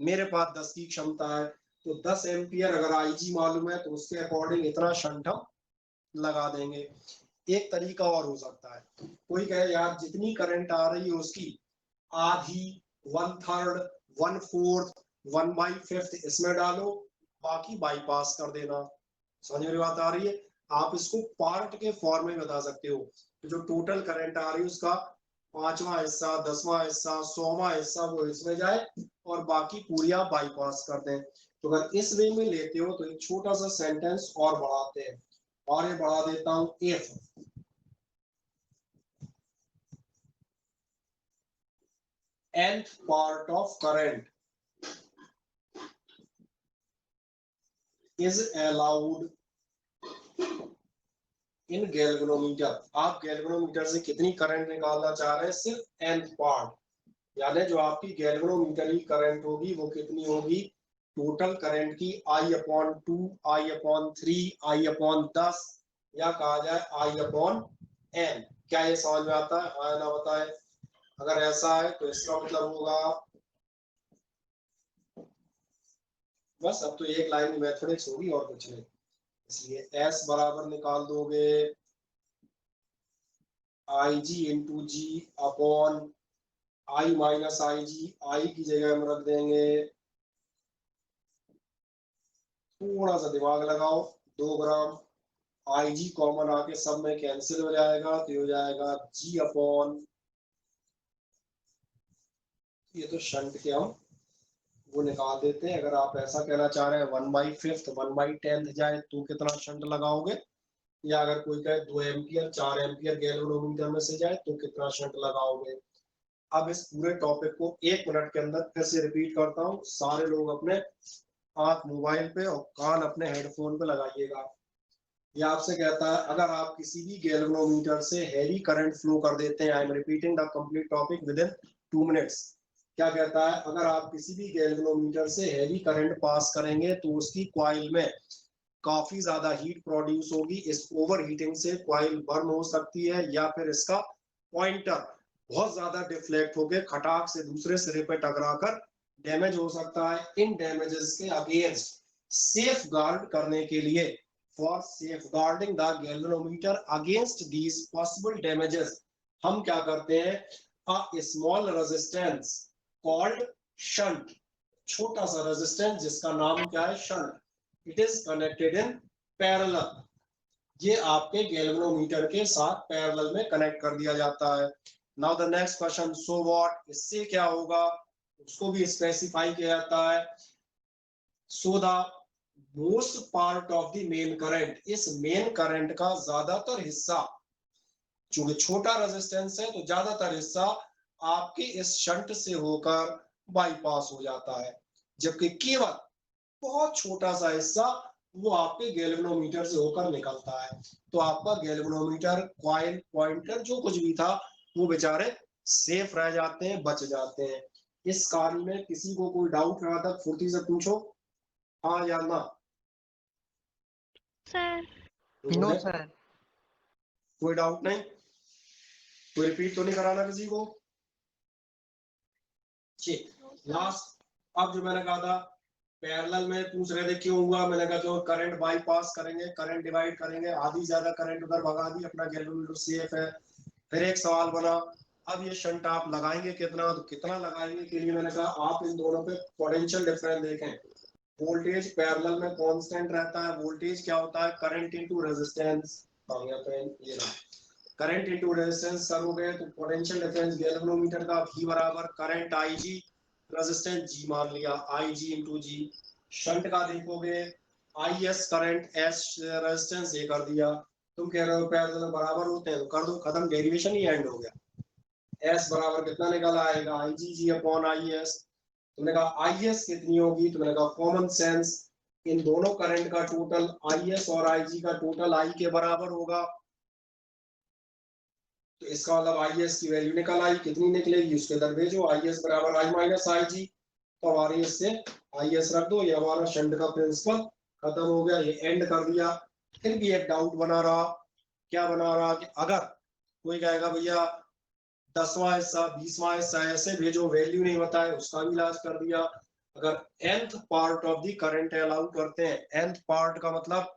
मेरे पास 10 की क्षमता है, तो 10 एम्पियर अगर IG मालूम है तो उसके अकॉर्डिंग इतना शंट हम लगा देंगे। एक तरीका और हो सकता है, कोई कहे यार जितनी करंट आ रही है उसकी आधी, 1/3, 1/4, 1/5 इसमें डालो, बाकी बाईपास कर देना। समझ में बात आ रही है? आप इसको पार्ट के फॉर्म में बता सकते हो, तो जो टोटल करंट आ रही है उसका 5वां हिस्सा, 10वां हिस्सा, 100वां हिस्सा वो इसमें जाए और बाकी पूरी आप बाईपास कर दें। तो अगर इस वे में लेते हो तो एक छोटा सा सेंटेंस और बढ़ाते हैं, और ये बढ़ा देता हूं, if nth part of current is allowed in galvanometer। आप गैल्वेनोमीटर से कितनी करंट निकालना चाह रहे हैं? सिर्फ nth पार्ट, यानी जो आपकी गैल्वेनोमीटर की करंट होगी वो कितनी होगी? टोटल करंट की I/2, I/3, I/10, या कहा जाए I/n। क्या ये समझ में आता है? हाँ ना बताए? अगर ऐसा है तो इसका मतलब होगा बस अब तो एक लाइन में मैथमेटिक्स होगी और कुछ नहीं। इसलिए s बराबर निकाल दोगे IG into G upon I minus IG, I की जगह हम रख देंगे, थोड़ा सा दिमाग लगाओ, 2 ग्राम, IG कॉमन आके सब में कैंसिल हो जाएगा, तो हो जाएगा G अपॉन, ये तो शंट के हम वो निकाल देते हैं। अगर आप ऐसा कहना चाह रहे हैं 1/5 1/10 जाए तो कितना शंट लगाओगे, या अगर कोई कहे 2 एम्पियर 4 एम्पियर गैल्वेनोमीटर में से जाए तो कितना शंट लगाओगे। अब इस पूरे टॉपिक को 1 मिनट के अंदर फिर से रिपीट करता हूँ, सारे लोग अपने आंख मोबाइल पे और कान अपने हेडफोन पे लगाइएगा। ये आपसे कहता है अगर आप किसी भी गैल्वेनोमीटर से हैवी करंट फ्लो कर देते हैं, I am repeating the complete topic with in 2 minutes. क्या कहता है, अगर आप किसी भी गैल्वेनोमीटर से हैवी करंट पास करेंगे तो उसकी कॉइल में काफी ज्यादा हीट प्रोड्यूस होगी। इस ओवर हीटिंग से कॉइल बर्न हो सकती है, या फिर इसका पॉइंटर बहुत ज्यादा डिफ्लेक्ट होकर खटाक से दूसरे सिरे पे टकराकर डैमेज हो सकता है। इन डैमेजेस के अगेंस्ट सेफ गार्ड करने के लिए, for safeguarding the galvanometer against these possible damages, हम क्या करते हैं, a small resistance called shunt, छोटा सा रेजिस्टेंस जिसका नाम क्या है, shunt, it is connected in parallel, ये आपके गैल्वेनोमीटर के साथ पैरेलल में कनेक्ट कर दिया जाता है। Now the next question, so what, इससे क्या होगा, उसको भी स्पेसिफाई किया जाता है। So the most part of the main current, इस मेन करंट का ज्यादातर हिस्सा, चूंकि छोटा रेजिस्टेंस है तो ज्यादातर हिस्सा आपके इस शंट से होकर बाईपास हो जाता है, जबकि केवल बहुत छोटा सा हिस्सा वो आपके गैल्वेनोमीटर से होकर निकलता है। तो आपका गैल्वेनोमीटर, कॉइल, पॉइंटर जो कुछ भी था वो बेचारे सेफ रह जाते हैं, बच जाते हैं। इस कार्य में किसी को कोई डाउट रहा था, फुर्ती से पूछो, हाँ या ना। Sir no sir. कोई डाउट नहीं, कोई रिपीट तो नहीं कराना किसी को। लास्ट, अब जो मैंने कहा था पैरेलल में पूछ रहे थे क्यों हुआ, मैंने कहा जो करंट बाईपास करेंगे, करंट डिवाइड करेंगे, आधी ज्यादा करंट उधर भगा दी, अपना गैल्वेनोमीटर सेफ है। फिर एक सवाल बना, अब ये शंट आप लगाएंगे कितना, तो कितना लगाएंगे के लिए मैंने कहा आप इन दोनों पे पोटेंशियल डिफरेंस देखें। वोल्टेज पैरेलल में कांस्टेंट रहता है, वोल्टेज क्या होता है, करंट इनटू रेजिस्टेंस, ये ना करंट इनटू रेजिस्टेंस करोगे तो पोटेंशियल डिफरेंस गैल्वेनोमीटर का V बराबर करंट IG, रेजिस्टेंस G मान लिया, IG इंटू जी। शंट का देखोगे IS करंट, S रेजिस्टेंस, ये कर दिया। तुम कह रहे हो पैरेलल में बराबर होते हैं तो कर दो, खत्म, डेरिवेशन ही एंड हो गया। S बराबर कितना निकल आएगा, IG अपॉन IS। तुमने कहा IS कितनी होगी, तुमने कहा कॉमन सेंस, इन दोनों करंट का टोटल IS और IG का टोटल I के बराबर होगा, तो इसका मतलब IS की वैल्यू निकल आई, कितनी निकलेगी उसके अंदर भेजो, IS बराबर I माइनस IG, तो हमारे इससे IS रख दो, ये हमारा शंट का प्रिंसिपल खत्म हो गया, ये एंड कर दिया। फिर भी एक डाउट बना रहा, क्या बना रहा कि अगर कोई कहेगा भैया 10वां हिस्सा 20वां हिस्सा ऐसे भेजो, वैल्यू नहीं बताए, उसका भी इलाज कर दिया। अगर nth part of the current allow करते हैं, nth पार्ट का मतलब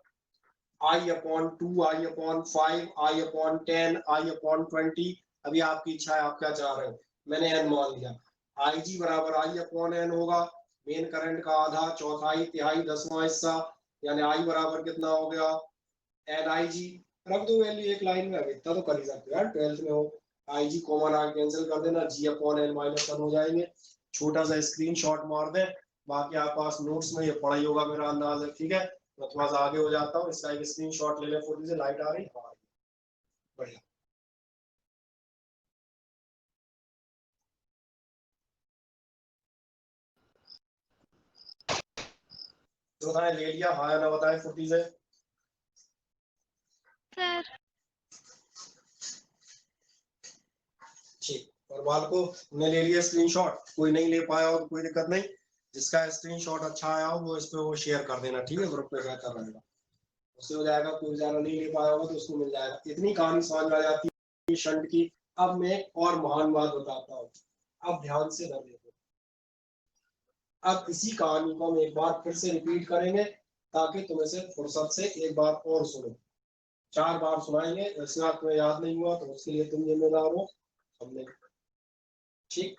I upon 2, I upon 5, I upon 10, I upon 20, अभी आपकी इच्छा है आप क्या चाह रहे हो, मैंने n मान लिया। IG बराबर I अपॉन n होगा, मेन करंट का आधा, चौथाई, तिहाई, 10वां हिस्सा, यानी I बराबर कितना हो गया, NIG, रख दो वैल्यू एक लाइन में, इतना तो कर ही सकते हो यार, 12th में हो। IG कॉमन आगे कैंसिल कर देना, G अपॉन n माइनस 1 हो जाएंगे। छोटा सा स्क्रीनशॉट मार दे, बाकी आप पास नोट्स में ये पढ़ा ही होगा मेरा अंदाज है, ठीक है। मैं थोड़ा सा आगे हो जाता हूँ, इसका एक स्क्रीनशॉट ले ले, फुर्ती से, लाइट आ रही है, बढ़िया। तो बताएं, ले लिया, हाँ या ना बताएं फुर्ती से। सर ठीक, और बाल को ने ले लिया स्क्रीनशॉट, कोई नहीं ले पाया हो तो कोई दिक्कत नहीं, जिसका स्क्रीनशॉट अच्छा आया हो वो इस पे वो शेयर कर देना, ठीक है, ग्रुप पे बेहतर रहेगा, उससे हो जाएगा। कोई ज्यादा नहीं ले पाया होगा तो उसको मिल जाएगा। इतनी कहानी समझ आ जाती है शंट की। अब मैं एक और महान बात बताता हूँ, अब ध्यान से देखो, अब इसी कहानी को हम एक बार फिर से रिपीट करेंगे ताकि तुम्हें से फुर्सत से एक बार और सुनो। 4 बार सुनाएंगे, इसमें तुम्हें याद नहीं हुआ तो उसके लिए तुम जिम्मेदार हो, हमने। ठीक,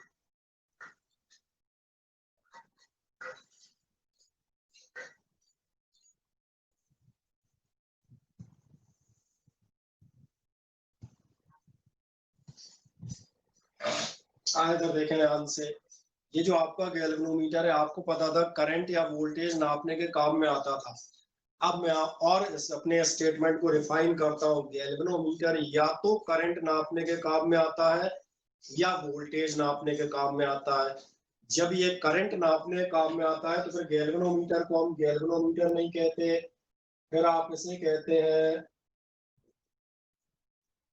आए इधर देखें ध्यान से। ये जो आपका गैल्वेनोमीटर है, आपको पता था करंट या वोल्टेज नापने के काम में आता था। अब मैं और अपने स्टेटमेंट को रिफाइन करता हूँ। गैल्वेनोमीटर या तो करंट नापने के काम में आता है या वोल्टेज नापने के काम में आता है। जब ये करंट नापने के काम में आता है तो फिर गैल्वेनोमीटर को हम गैल्वेनोमीटर नहीं कहते, फिर आप इसे कहते हैं,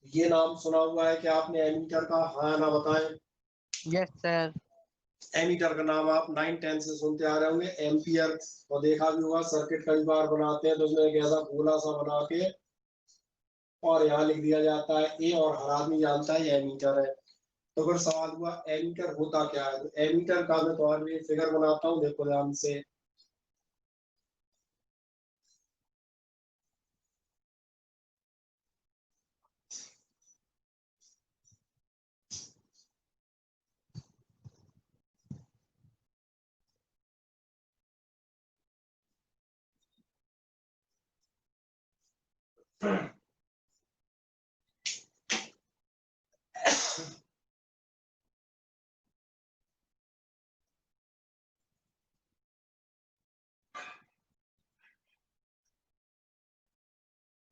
ये नाम सुना हुआ है कि आपने एमीटर का? हाँ ना बताएं। Yes sir. एमीटर का नाम आप 9-10 से सुनते आ रहे होंगे। एम्पियर और देखा भी होगा, सर्किट कई बार बनाते हैं तो उसमें एक ऐसा गोला सा बना के और यहाँ लिख दिया जाता है ए, और हर आदमी जानता है ये एमीटर है। तो फिर सवाल हुआ एमीटर होता क्या है? तो एमीटर का मैं तो और फिगर बनाता हूँ, देखो ध्यान से।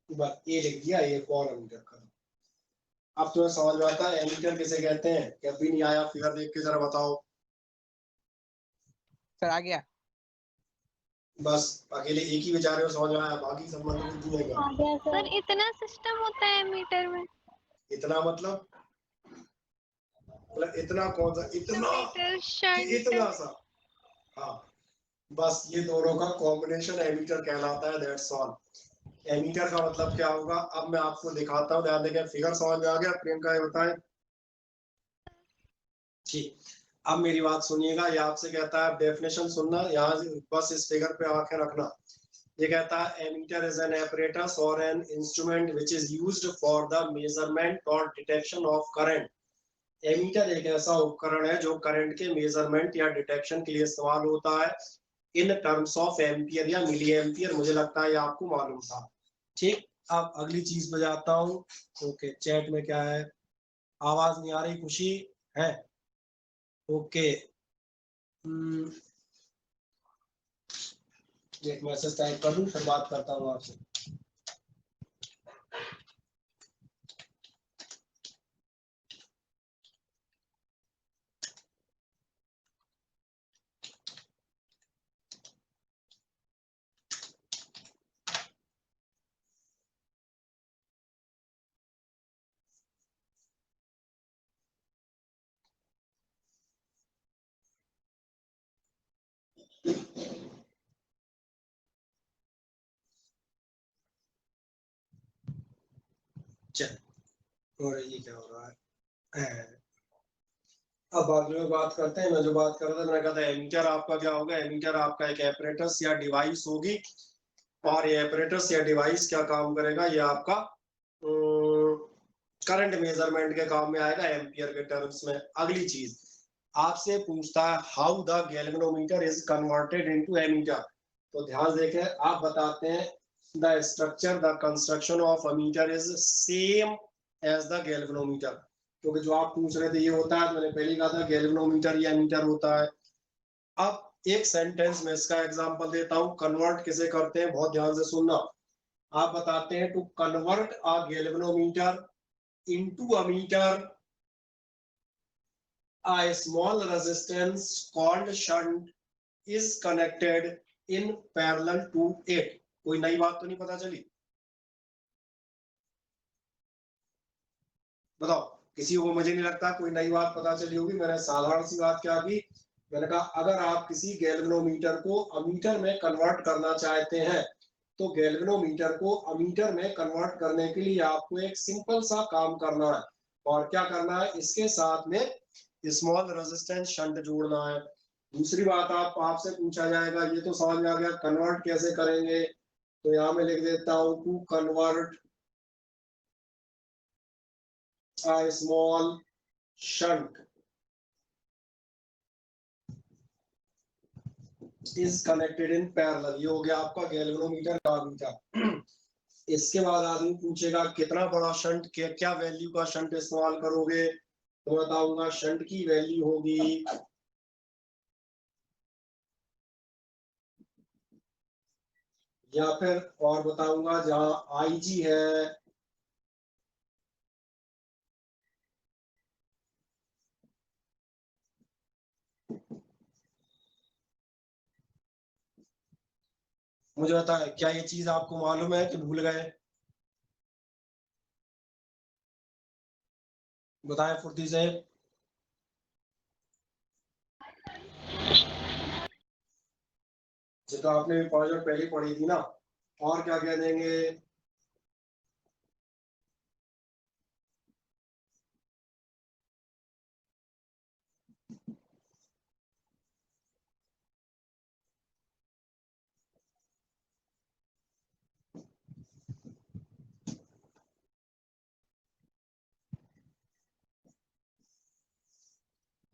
बस ए लिख दिया, ये और एमीटर का। अब तुम्हें समझ में आता है एमीटर किसे कहते हैं? क्या भी नहीं आया? फिगर देख के जरा बताओ। सर आ गया। बस अकेले एक ही बेचारे को समझ में आया, बाकी सब मतलब दूंगा। सर इतना सिस्टम होता है मीटर में? इतना मतलब इतना कौन सा इतना? Meter shunt. इतना सा, हाँ। बस ये दोनों का कॉम्बिनेशन एमीटर कहलाता है, दैट्स ऑल। एमीटर का मतलब क्या होगा अब मैं आपको दिखाता हूँ, ध्यान देखें। फिगर समझ में आ गया? प्रियंका ये बताएं। ठीक, अब मेरी बात सुनिएगा। ये आपसे कहता है डेफिनेशन सुनना, यहाँ बस इस फिगर पे आंखें रखना। ये कहता है एमीटर इज एन apparatus और an instrument which is used for the measurement और डिटेक्शन ऑफ करंट। एमीटर एक ऐसा उपकरण है जो करंट के मेजरमेंट या डिटेक्शन के लिए इस्तेमाल होता है इन टर्म्स ऑफ एम्पियर या मिली एम्पियर। मुझे लगता है ये आपको मालूम था। ठीक, अब अगली चीज पे जाता हूँ। ओके, चैट में क्या है? आवाज नहीं आ रही? खुशी है? ओके, एक मैसेज टाइप कर दूं फिर बात करता हूँ आपसे। चल, और ये क्या हो रहा है? अब बाद में बात करते हैं। मैं जो बात कर रहा था, मैंने कहा था एमीटर आपका क्या होगा? एमीटर आपका एक एपरेटस या डिवाइस होगी, और ये एपरेटस या डिवाइस क्या काम करेगा? ये आपका करंट मेजरमेंट के काम में आएगा एम्पियर के टर्म्स में। अगली चीज आपसे पूछता है how the galvanometer is converted into ammeter. तो ध्यान देखें, आप बताते हैं the structure the construction of ammeter is same as the galvanometer. क्योंकि जो आप पूछ रहे थे ये होता है, मैंने पहले कहा था गैल्वेनोमीटर या एमीटर होता है। अब एक सेंटेंस में इसका एग्जांपल देता हूं। कन्वर्ट किसे करते हैं, बहुत ध्यान से सुनना। आप बताते हैं to convert a galvanometer into ammeter a small resistance called shunt is connected in parallel to it। कोई नई बात तो नहीं पता चली? बताओ किसी को? मुझे नहीं लगता कोई नई बात पता चली होगी। मैंने साधारण सी बात क्या की, मैंने कहा अगर आप किसी गैल्वेनोमीटर को अमीटर में कन्वर्ट करना चाहते हैं तो गैल्वेनोमीटर को अमीटर में कन्वर्ट करने के लिए आपको एक सिंपल सा काम करना है। और क्या करना है? इसके साथ में स्मॉल रेजिस्टेंस शंट जोड़ना है। दूसरी बात आपसे पूछा जाएगा, ये तो समझ में आ गया, कन्वर्ट कैसे करेंगे, तो यहाँ मैं लिख देता हूं to convert a small shunt is connected in parallel। ये हो गया आपका गैल्वेनोमीटर का मीटर। इसके बाद आदमी पूछेगा कितना बड़ा शंट, क्या वैल्यू का शंट इस्तेमाल करोगे, तो बताऊंगा शंट की वैल्यू होगी या फिर और बताऊंगा जहां IG है मुझे बताएं, क्या ये चीज आपको मालूम है कि भूल गए? बताएं फुर्ती से। जो तो आपने 5 मिनट पहले पढ़ी थी ना, और क्या कह देंगे?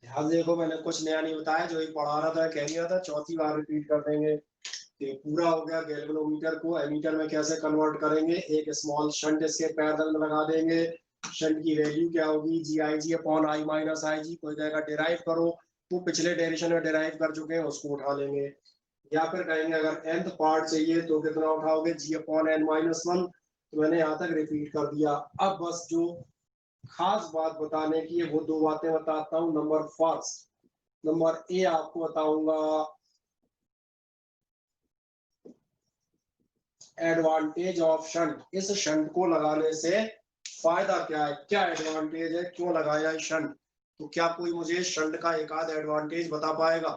ध्यान देखो, मैंने कुछ नया नहीं बताया, जो एक पढ़ा रहा था कह दिया था, चौथी बार रिपीट कर देंगे। ये पूरा हो गया। गैल्वेनोमीटर को एमीटर में कैसे कन्वर्ट करेंगे, एक स्मॉल शंट इसके पैरेलल में लगा देंगे। शंट की वैल्यू क्या होगी, GIG upon I minus IG। कोई कहेगा डिराइव करो, वो पिछले डेरिवेशन में डिराइव कर चुके हैं, उसको उठा लेंगे। या फिर कहेंगे अगर nth पार्ट चाहिए तो कितना उठाओगे, G अपॉन N माइनस 1। तो मैंने यहाँ तक रिपीट कर दिया। अब बस जो खास बात बताने की है वो दो बातें बताता हूँ। नंबर फर्स्ट, नंबर ए आपको बताऊंगा एडवांटेज ऑफ शंट। इस शंट को लगाने से फायदा क्या है, क्या एडवांटेज है, क्यों लगाया है शंट? तो क्या कोई मुझे शंट का एक आध एडवांटेज बता पाएगा?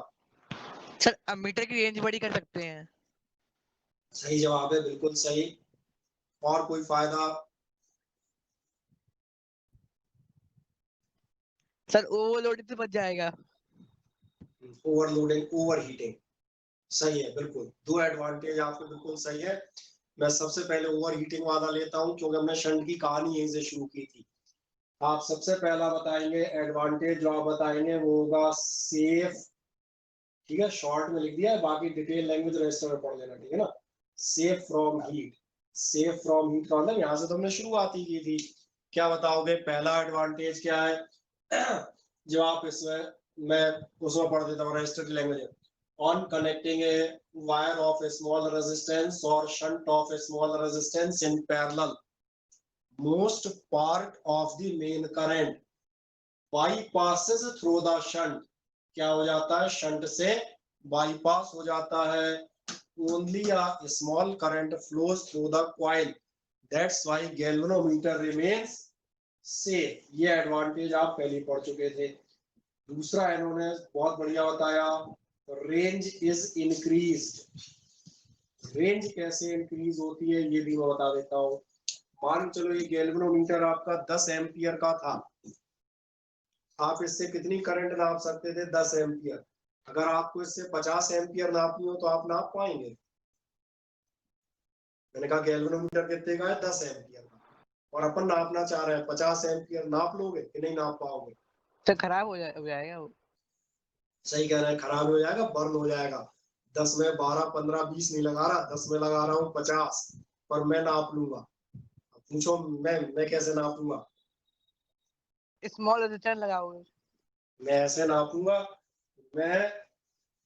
सर अमीटर की रेंज बड़ी कर सकते हैं। सही जवाब है, बिल्कुल सही। और कोई फायदा? सर ओवरलोडिंग से बच जाएगा। Overloading, overheating. सही है, बिल्कुल। दो एडवांटेज आपको बिल्कुल सही है। मैं सबसे पहले ओवरहीटिंग वाला लेता हूं, क्योंकि हमने शंट की कहानी यहीं से शुरू की थी। आप सबसे पहला बताएंगे एडवांटेज, जो आप बताएंगे वो होगा सेफ। ठीक है, शॉर्ट में लिख दिया है, बाकी डिटेल लैंग्वेज रजिस्टर में पढ़ लेना, ठीक है ना। Safe from heat. Safe from heat का मतलब यहाँ से तो हमने शुरुआत ही की थी। क्या बताओगे पहला एडवांटेज क्या है? जो आप इसमें, मैं उसमें पढ़ देता हूँ रजिस्टर की language. On connecting a wire of a small resistance और shunt of a small resistance in parallel, most part of the main current bypasses through the shunt. क्या हो जाता है, शंट से बाईपास हो जाता है। Only a small current flows through the coil, that's why galvanometer remains safe. ये advantage आप पहले पढ़ चुके थे। दूसरा इन्होंने बहुत बढ़िया बताया, रेंज इज इंक्रीज्ड। रेंज कैसे इंक्रीज होती है ये भी मैं बता देता हूँ। मान चलो ये गैल्वेनोमीटर आपका 10 एम्पियर का था, आप इससे कितनी करंट नाप सकते थे, 10 एम्पियर। अगर आपको इससे 50 एम्पियर नापनी हो तो आप नाप पाएंगे? मैंने कहा गैल्वेनोमीटर कितने का है, 10 एम्पियर का, और अपन नापना चाह रहे हैं 50 एम्पियर। नाप लोगे कि नहीं नाप पाओगे? सर खराब हो जाएगा वो। सही कह रहे हैं, खराब हो जाएगा, बर्न हो जाएगा। 10 में 12 15 20 नहीं लगा रहा, 10 में लगा रहा हूँ 50, पर मैं नाप लूंगा। पूछो मैं कैसे नापूंगा? स्मॉल रेजिस्टेंस लगाओगे? मैं ऐसे नापूंगा, मैं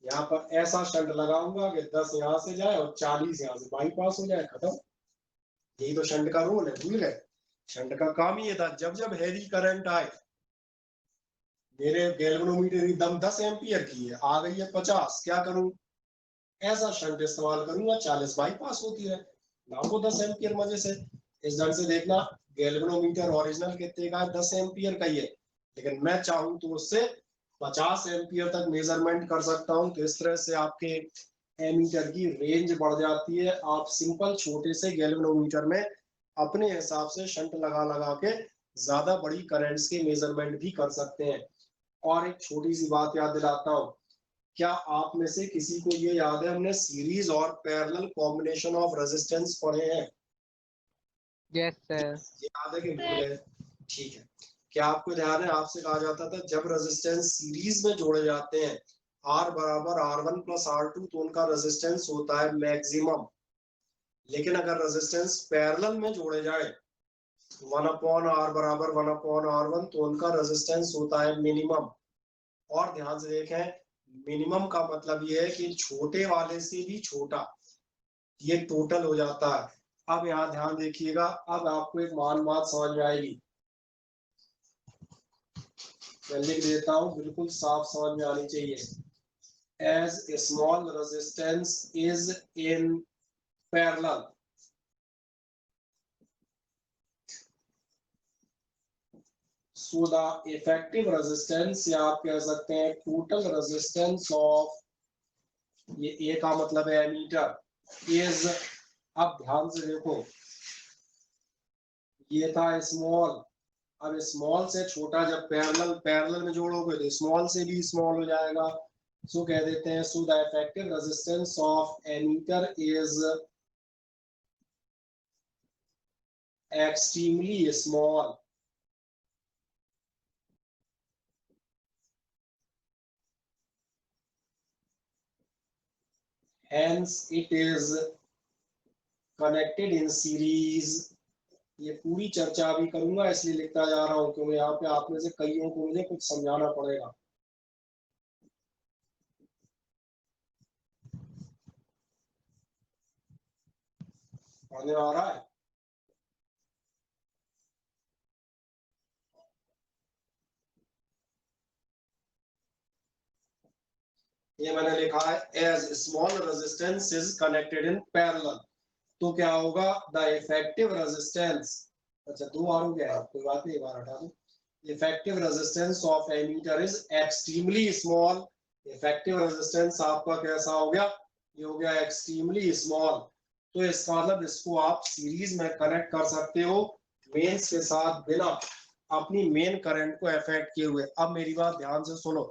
यहाँ पर ऐसा शंट लगाऊंगा कि 10 यहाँ से जाए और 40 यहाँ से बाईपास हो जाए, खत्म। यही तो शंट का रोल है, भूल गए? शंट का काम ही ये था, जब जब हैवी करंट आए, मेरे गैल्वेनोमीटर की दम 10 एम्पियर की है, आ गई है 50, क्या करूं? ऐसा शंट इस्तेमाल करूंगा, 40 बाईपास होती है, नापो 10 एम्पियर मजे से। इस ढंग से देखना, गैल्वेनोमीटर ओरिजिनल कितने का है, 10 एम्पियर का ही है, लेकिन मैं चाहूं तो उससे 50 एम्पियर तक मेजरमेंट कर सकता हूं। तो इस तरह से आपके एमीटर की रेंज बढ़ जाती है। आप सिंपल छोटे से गैल्वेनोमीटर में अपने हिसाब से शंट लगा लगा के ज्यादा बड़ी करंट्स के मेजरमेंट भी कर सकते हैं। और एक छोटी सी बात याद दिलाता हूँ, क्या आप में से किसी को ये याद है हमने सीरीज और पैरेलल कॉम्बिनेशन ऑफ रेजिस्टेंस पढ़े हैं? Yes sir. ये याद है कि भूल गए? ठीक है। क्या आपको ध्यान है आपसे कहा जाता था जब रेजिस्टेंस सीरीज में जोड़े जाते हैं R बराबर R1 प्लस R2 तो उनका रेजिस्टेंस होता है मैक्सिमम, लेकिन अगर रेजिस्टेंस पैरेलल में जोड़े जाए 1/R बराबर 1/R1 तो उनका रेजिस्टेंस होता है मिनिमम। और ध्यान से देखें, मिनिमम का मतलब ये है कि छोटे वाले से भी छोटा, ये टोटल हो जाता है। अब यहाँ ध्यान देखिएगा, अब आपको एक मान बात समझ में आएगी, मैं लिख देता हूं, बिल्कुल साफ समझ में आनी चाहिए। As a small resistance is in parallel, so the effective resistance या आप कह सकते हैं total resistance of, ये A का मतलब है एमीटर, is, अब ध्यान से देखो, ये था स्मॉल, अब स्मॉल से छोटा जब पैरेलल में जोड़ोगे तो स्मॉल से भी स्मॉल हो जाएगा, सो कह देते हैं so the effective resistance of ammeter is extremely small. Hence it is connected in series। ये पूरी चर्चा अभी करूंगा इसलिए लिखता जा रहा हूं क्योंकि यहाँ पे आप में से कईयों को मुझे कुछ समझाना पड़ेगा। पढ़ने आ रहा है? ये मैंने लिखा है as small resistance is connected in parallel, तो क्या होगा द इफेक्टिव रेजिस्टेंस, अच्छा दो बार हो गया, कोई बात नहीं, बार हटा दो। Effective resistance of ammeter is extremely small. Effective resistance आपका कैसा हो गया? ये हो गया एक्सट्रीमली स्मॉल। तो इसका मतलब इसको आप सीरीज में कनेक्ट कर सकते हो मेंस के साथ बिना अपनी मेन करंट को अफेक्ट किए हुए। अब मेरी बात ध्यान से सुनो,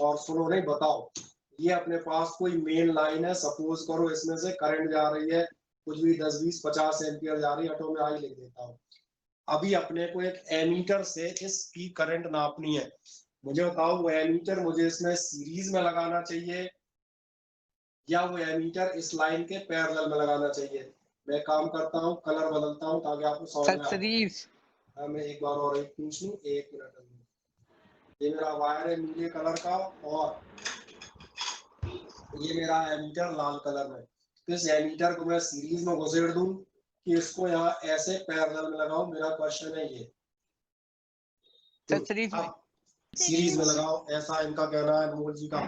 और सुनो नहीं बताओ, ये अपने पास कोई मेन लाइन है, सपोज करो इसमें से करंट जा रही है कुछ भी 10 20 50 एम्पियर जा रही है, ऑटो में आई लिख देता हूँ। अभी अपने को एक एमीटर से इसकी करंट नापनी है, मुझे बताओ वो एमीटर मुझे इसमें सीरीज में लगाना चाहिए या वो एमीटर इस लाइन के पैरेलल में लगाना चाहिए? मैं काम करता हूँ, कलर बदलता हूँ ताकि आपको समझ में आए। सीरीज। हाँ, मैं एक बार और एक पूछ लूँ, एक मिनट। ये मेरा वायर है नीले कलर का और ये मेरा एमीटर लाल कलर में, तो इस एमीटर को मैं सीरीज में घुसेड़ दूं कि इसको यहाँ ऐसे पैरेलल में लगाऊं, मेरा क्वेश्चन है ये। सीरीज में, सीरीज में लगाओ, ऐसा इनका कहना है अनमोल जी का।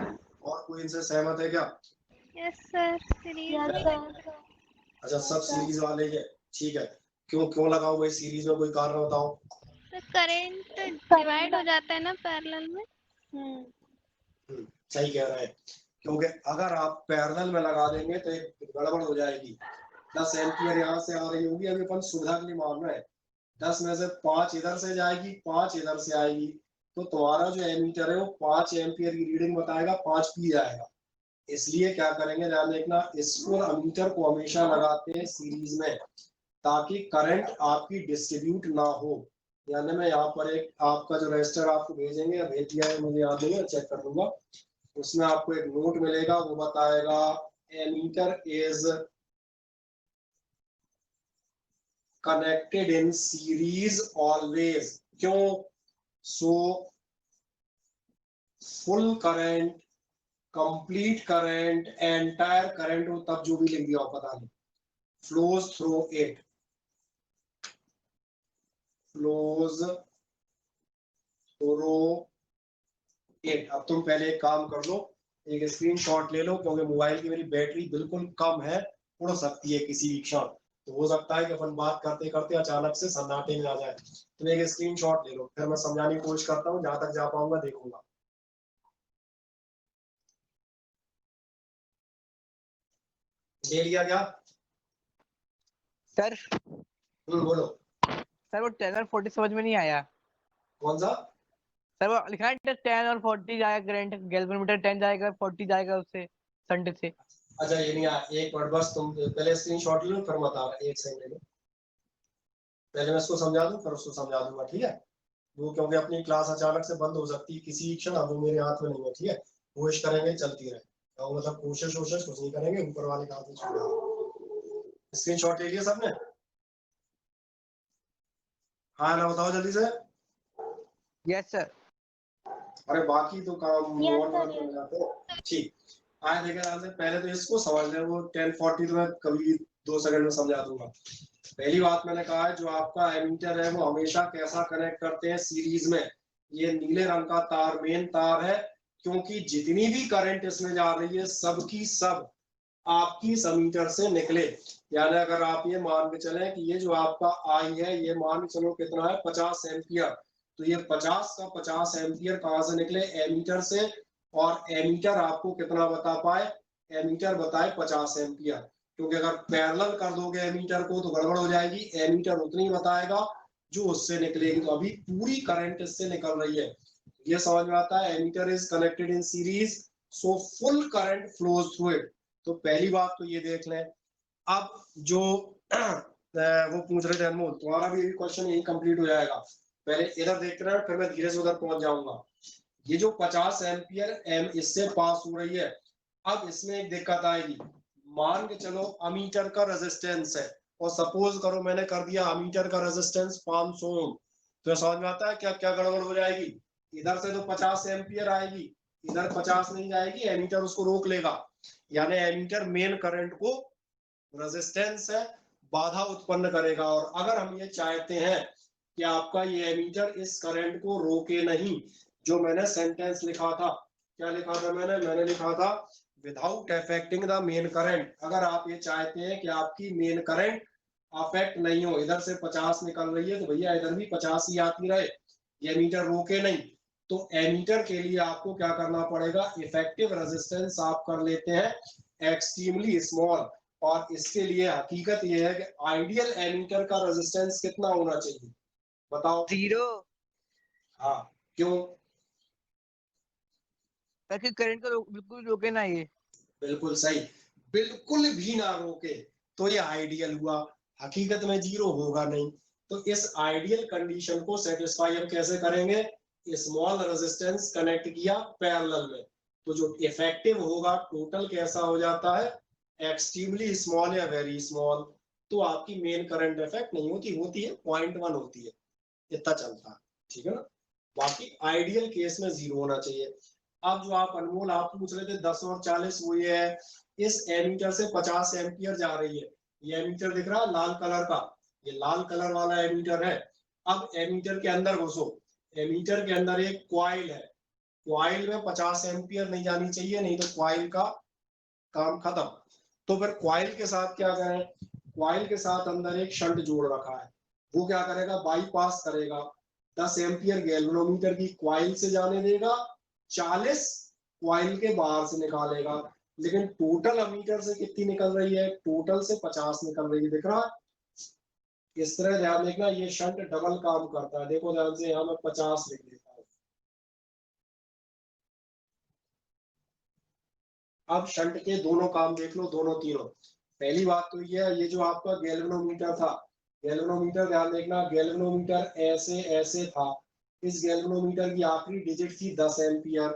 और कोई इनसे सहमत है क्या? Yes sir, series. अच्छा, सब सीरीज वाले ही है, ठीक है। क्यों क्यों लगाओ भाई सीरीज में, कोई कारण बताओ। तो करंट डिवाइड हो जाता है ना पैरेलल में। सही कह रहे हैं, क्योंकि अगर आप पैरेलल में लगा देंगे तो एक गड़बड़ हो जाएगी। 10 एम्पियर यहाँ से आ रही होगी, अभी अपन सुविधा के लिए मान रहे हैं, 10 में से 5 इधर से जाएगी, 5 इधर से आएगी, तो तुम्हारा जो एमीटर है वो 5 एम्पियर की रीडिंग बताएगा, 5 पी जाएगा। इसलिए क्या करेंगे ध्यान देखना, इसको अमीटर को हमेशा लगाते हैं सीरीज में ताकि करंट आपकी डिस्ट्रीब्यूट ना हो। यानी मैं यहाँ पर एक आपका जो रजिस्टर आपको भेजेंगे, भेज दिया है मुझे याद नहीं है, चेक कर लूंगा, उसमें आपको एक नोट मिलेगा, वो बताएगा ammeter is connected in series always. क्यों? So full current, complete current, entire current हो, तब जो भी लिख दिया हो पता नहीं, flows through it, flows through it. अब तुम पहले एक काम कर लो, एक स्क्रीनशॉट ले लो, क्योंकि मोबाइल की मेरी बैटरी बिल्कुल कम है, उड़ सकती है किसी भी क्षण, तो हो सकता है कि अपन बात करते करते अचानक से सन्नाटे में आ जाए। तुम एक स्क्रीनशॉट ले लो, फिर मैं समझाने की कोशिश करता हूँ, जहां तक जा पाऊंगा देखूंगा। ले लिया क्या? सर बोलो। सर वो 10 और 40 समझ में नहीं आया। कौन सा? सर वो लिखा है 10 और 40 जाएगा करंट, गैल्वेनोमीटर 10 जाएगा 40 जाएगा उससे संट से। अच्छा ये नहीं आया, एक मिनट बस तुम पहले स्क्रीनशॉट ले लो फिर बता रहा, एक सेकंड ले लो, पहले मैं इसको समझा दूं फिर उसको समझा दूंगा, ठीक है। वो क्योंकि अपनी क्लास अचानक से बंद हो सकती है किसी क्षण, अब वो मेरे हाथ में नहीं है, ठीक है। कोशिश करेंगे चलती रहे, तो मतलब कोशिश कुछ नहीं करेंगे, ऊपर वाले का हाथ में छोड़। स्क्रीनशॉट ले लिया सबने? हाँ ना, बताओ जल्दी से। Yes sir. अरे बाकी तो काम हो जाते हैं। ठीक, आए देखे ध्यान से, पहले तो इसको समझ ले, वो 1040 तो मैं कभी 2 सेकंड में समझा दूंगा। पहली बात मैंने कहा है, जो आपका एमीटर है वो हमेशा कैसा कनेक्ट करते हैं सीरीज में, ये नीले रंग का तार मेन तार है, क्योंकि जितनी भी करंट इसमें जा रही है सबकी सब आपकी समीटर से निकले। यानी अगर आप ये मान के चलें कि ये जो आपका आई है, ये मान के चलो कितना है 50 एम्पियर, तो ये 50 का 50 एम्पियर कहां से निकले, एमीटर से, और एमीटर आपको कितना बता पाए, एमीटर बताए 50 एम्पियर, क्योंकि अगर पैरेलल कर दोगे एमीटर को तो गड़बड़ हो जाएगी, एमीटर उतनी बताएगा जो उससे निकलेगी, तो अभी पूरी करंट इससे निकल रही है, ये समझ में आता है। Ammeter is connected in series so full current flows through it, तो पहली बात तो ये देख लें। अब जो वो पूछ रहे थे अनमोल, तुम्हारा भी क्वेश्चन यही कंप्लीट हो जाएगा, पहले इधर देखते रहे फिर मैं धीरे से उधर पहुंच जाऊंगा। ये जो 50 एम्पियर एम इससे पास हो रही है, अब इसमें एक दिक्कत आएगी, मान के चलो अमीटर का रेजिस्टेंस है, और सपोज करो मैंने कर दिया अमीटर का रेजिस्टेंस 500 ओम, तो समझ में आता है क्या क्या गड़बड़ हो जाएगी, इधर से तो 50 एम्पियर आएगी, इधर 50 नहीं जाएगी, एमीटर उसको रोक लेगा, यानी एमीटर मेन करंट को, रेजिस्टेंस है, बाधा उत्पन्न करेगा। और अगर हम ये चाहते हैं कि आपका ये एमीटर इस करंट को रोके नहीं, जो मैंने सेंटेंस लिखा था, क्या लिखा था मैंने लिखा था without affecting the main current, अगर आप ये चाहते हैं कि आपकी मेन करंट अफेक्ट नहीं हो, इधर से 50 निकल रही है तो भैया इधर भी 50 ही आती रहे, ये एमीटर रोके नहीं, तो एमीटर के लिए आपको क्या करना पड़ेगा, इफेक्टिव रेजिस्टेंस आप कर लेते हैं एक्सट्रीमली स्मॉल, और इसके लिए हकीकत यह है कि आइडियल एमीटर का रेजिस्टेंस कितना होना चाहिए, बताओ? 0। हाँ, क्यों? ताकि करंट को बिल्कुल रोके ना ये। बिल्कुल सही, बिल्कुल भी ना रोके तो ये आइडियल हुआ, हकीकत में 0 होगा नहीं, तो इस आइडियल कंडीशन को सेटिस्फाई हम कैसे करेंगे, स्मॉल रेजिस्टेंस कनेक्ट किया पैरेलल में, तो जो इफेक्टिव होगा टोटल कैसा हो जाता है, एक्सट्रीमली स्मॉल या वेरी स्मॉल, तो आपकी मेन करंट इफेक्ट नहीं होती, होती है 0.1 होती है, इतना चलता है, ठीक है ना। बाकी आइडियल केस में 0 होना चाहिए। अब जो आप अनमोल आप पूछ रहे थे 10 और 40 वो ये है, इस एमीटर से 50 एम्पियर जा रही है, ये एमीटर दिख रहा है लाल कलर का, ये लाल कलर वाला एमीटर है। अब एमीटर के अंदर घुसो, एमीटर के अंदर एक क्वाइल है, क्वाइल में 50 एम्पियर नहीं जानी चाहिए, नहीं तो क्वाइल का काम खत्म। तो फिर क्वाइल के साथ क्या करें, क्वाइल के साथ अंदर एक शंट जोड़ रखा है, वो क्या करेगा, बाईपास करेगा, 10 एम्पियर गैल्वेनोमीटर की क्वाइल से जाने देगा, 40 क्वाइल के बाहर से निकालेगा, लेकिन टोटल अमीटर से कितनी निकल रही है, टोटल से 50 निकल रही है, दिख रहा है? इस तरह ध्यान देखना, ये शंट डबल काम करता है, देखो ध्यान से, यहाँ मैं 50 लिख देता हूँ। अब शंट के दोनों काम देख लो, दोनों तीनों। पहली बात तो ये जो आपका गैल्वेनोमीटर था, गैल्वेनोमीटर ध्यान देखना, गैल्वेनोमीटर ऐसे ऐसे था, इस गैल्वेनोमीटर की आखिरी डिजिट थी 10 एम्पियर।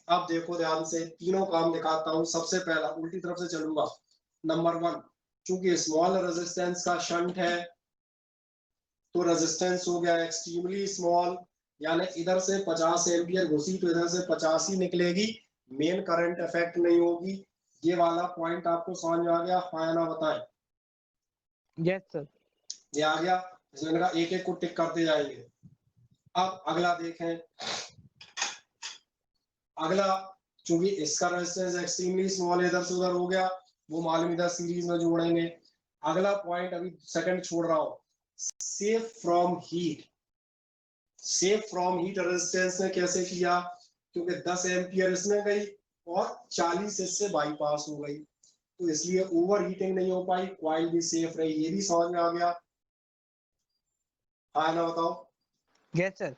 अब देखो ध्यान से, तीनों काम दिखाता हूं, सबसे पहला उल्टी तरफ से चलूंगा। नंबर 1, चूंकि स्मॉल रेजिस्टेंस का शंट है तो रेजिस्टेंस हो गया एक्सट्रीमली स्मॉल, यानी इधर से 50 एम्पियर घुसी तो इधर से 50 ही निकलेगी, मेन करंट इफेक्ट नहीं होगी। ये वाला पॉइंट आपको समझ में आ गया, हाँ या ना बताएं? Yes sir. ये आ गया, इसमें लगा एक एक को टिक करते जाएंगे। अब अगला देखें, अगला चूंकि इसका रेजिस्टेंस एक्सट्रीमली स्मॉल इधर से उधर हो गया, वो मालूम इधर सीरीज में जोड़ेंगे। अगला पॉइंट अभी सेकंड छोड़ रहा हूं, safe from heat. Safe from heat resistance ने कैसे किया, क्योंकि 10 एम्पियर इसमें गई और 40 इससे बाईपास हो गई, तो इसलिए ओवर हीटिंग नहीं हो पाई, क्वाइल भी सेफ रही, ये भी समझ में आ गया, हाँ ना बताओ? Yes sir.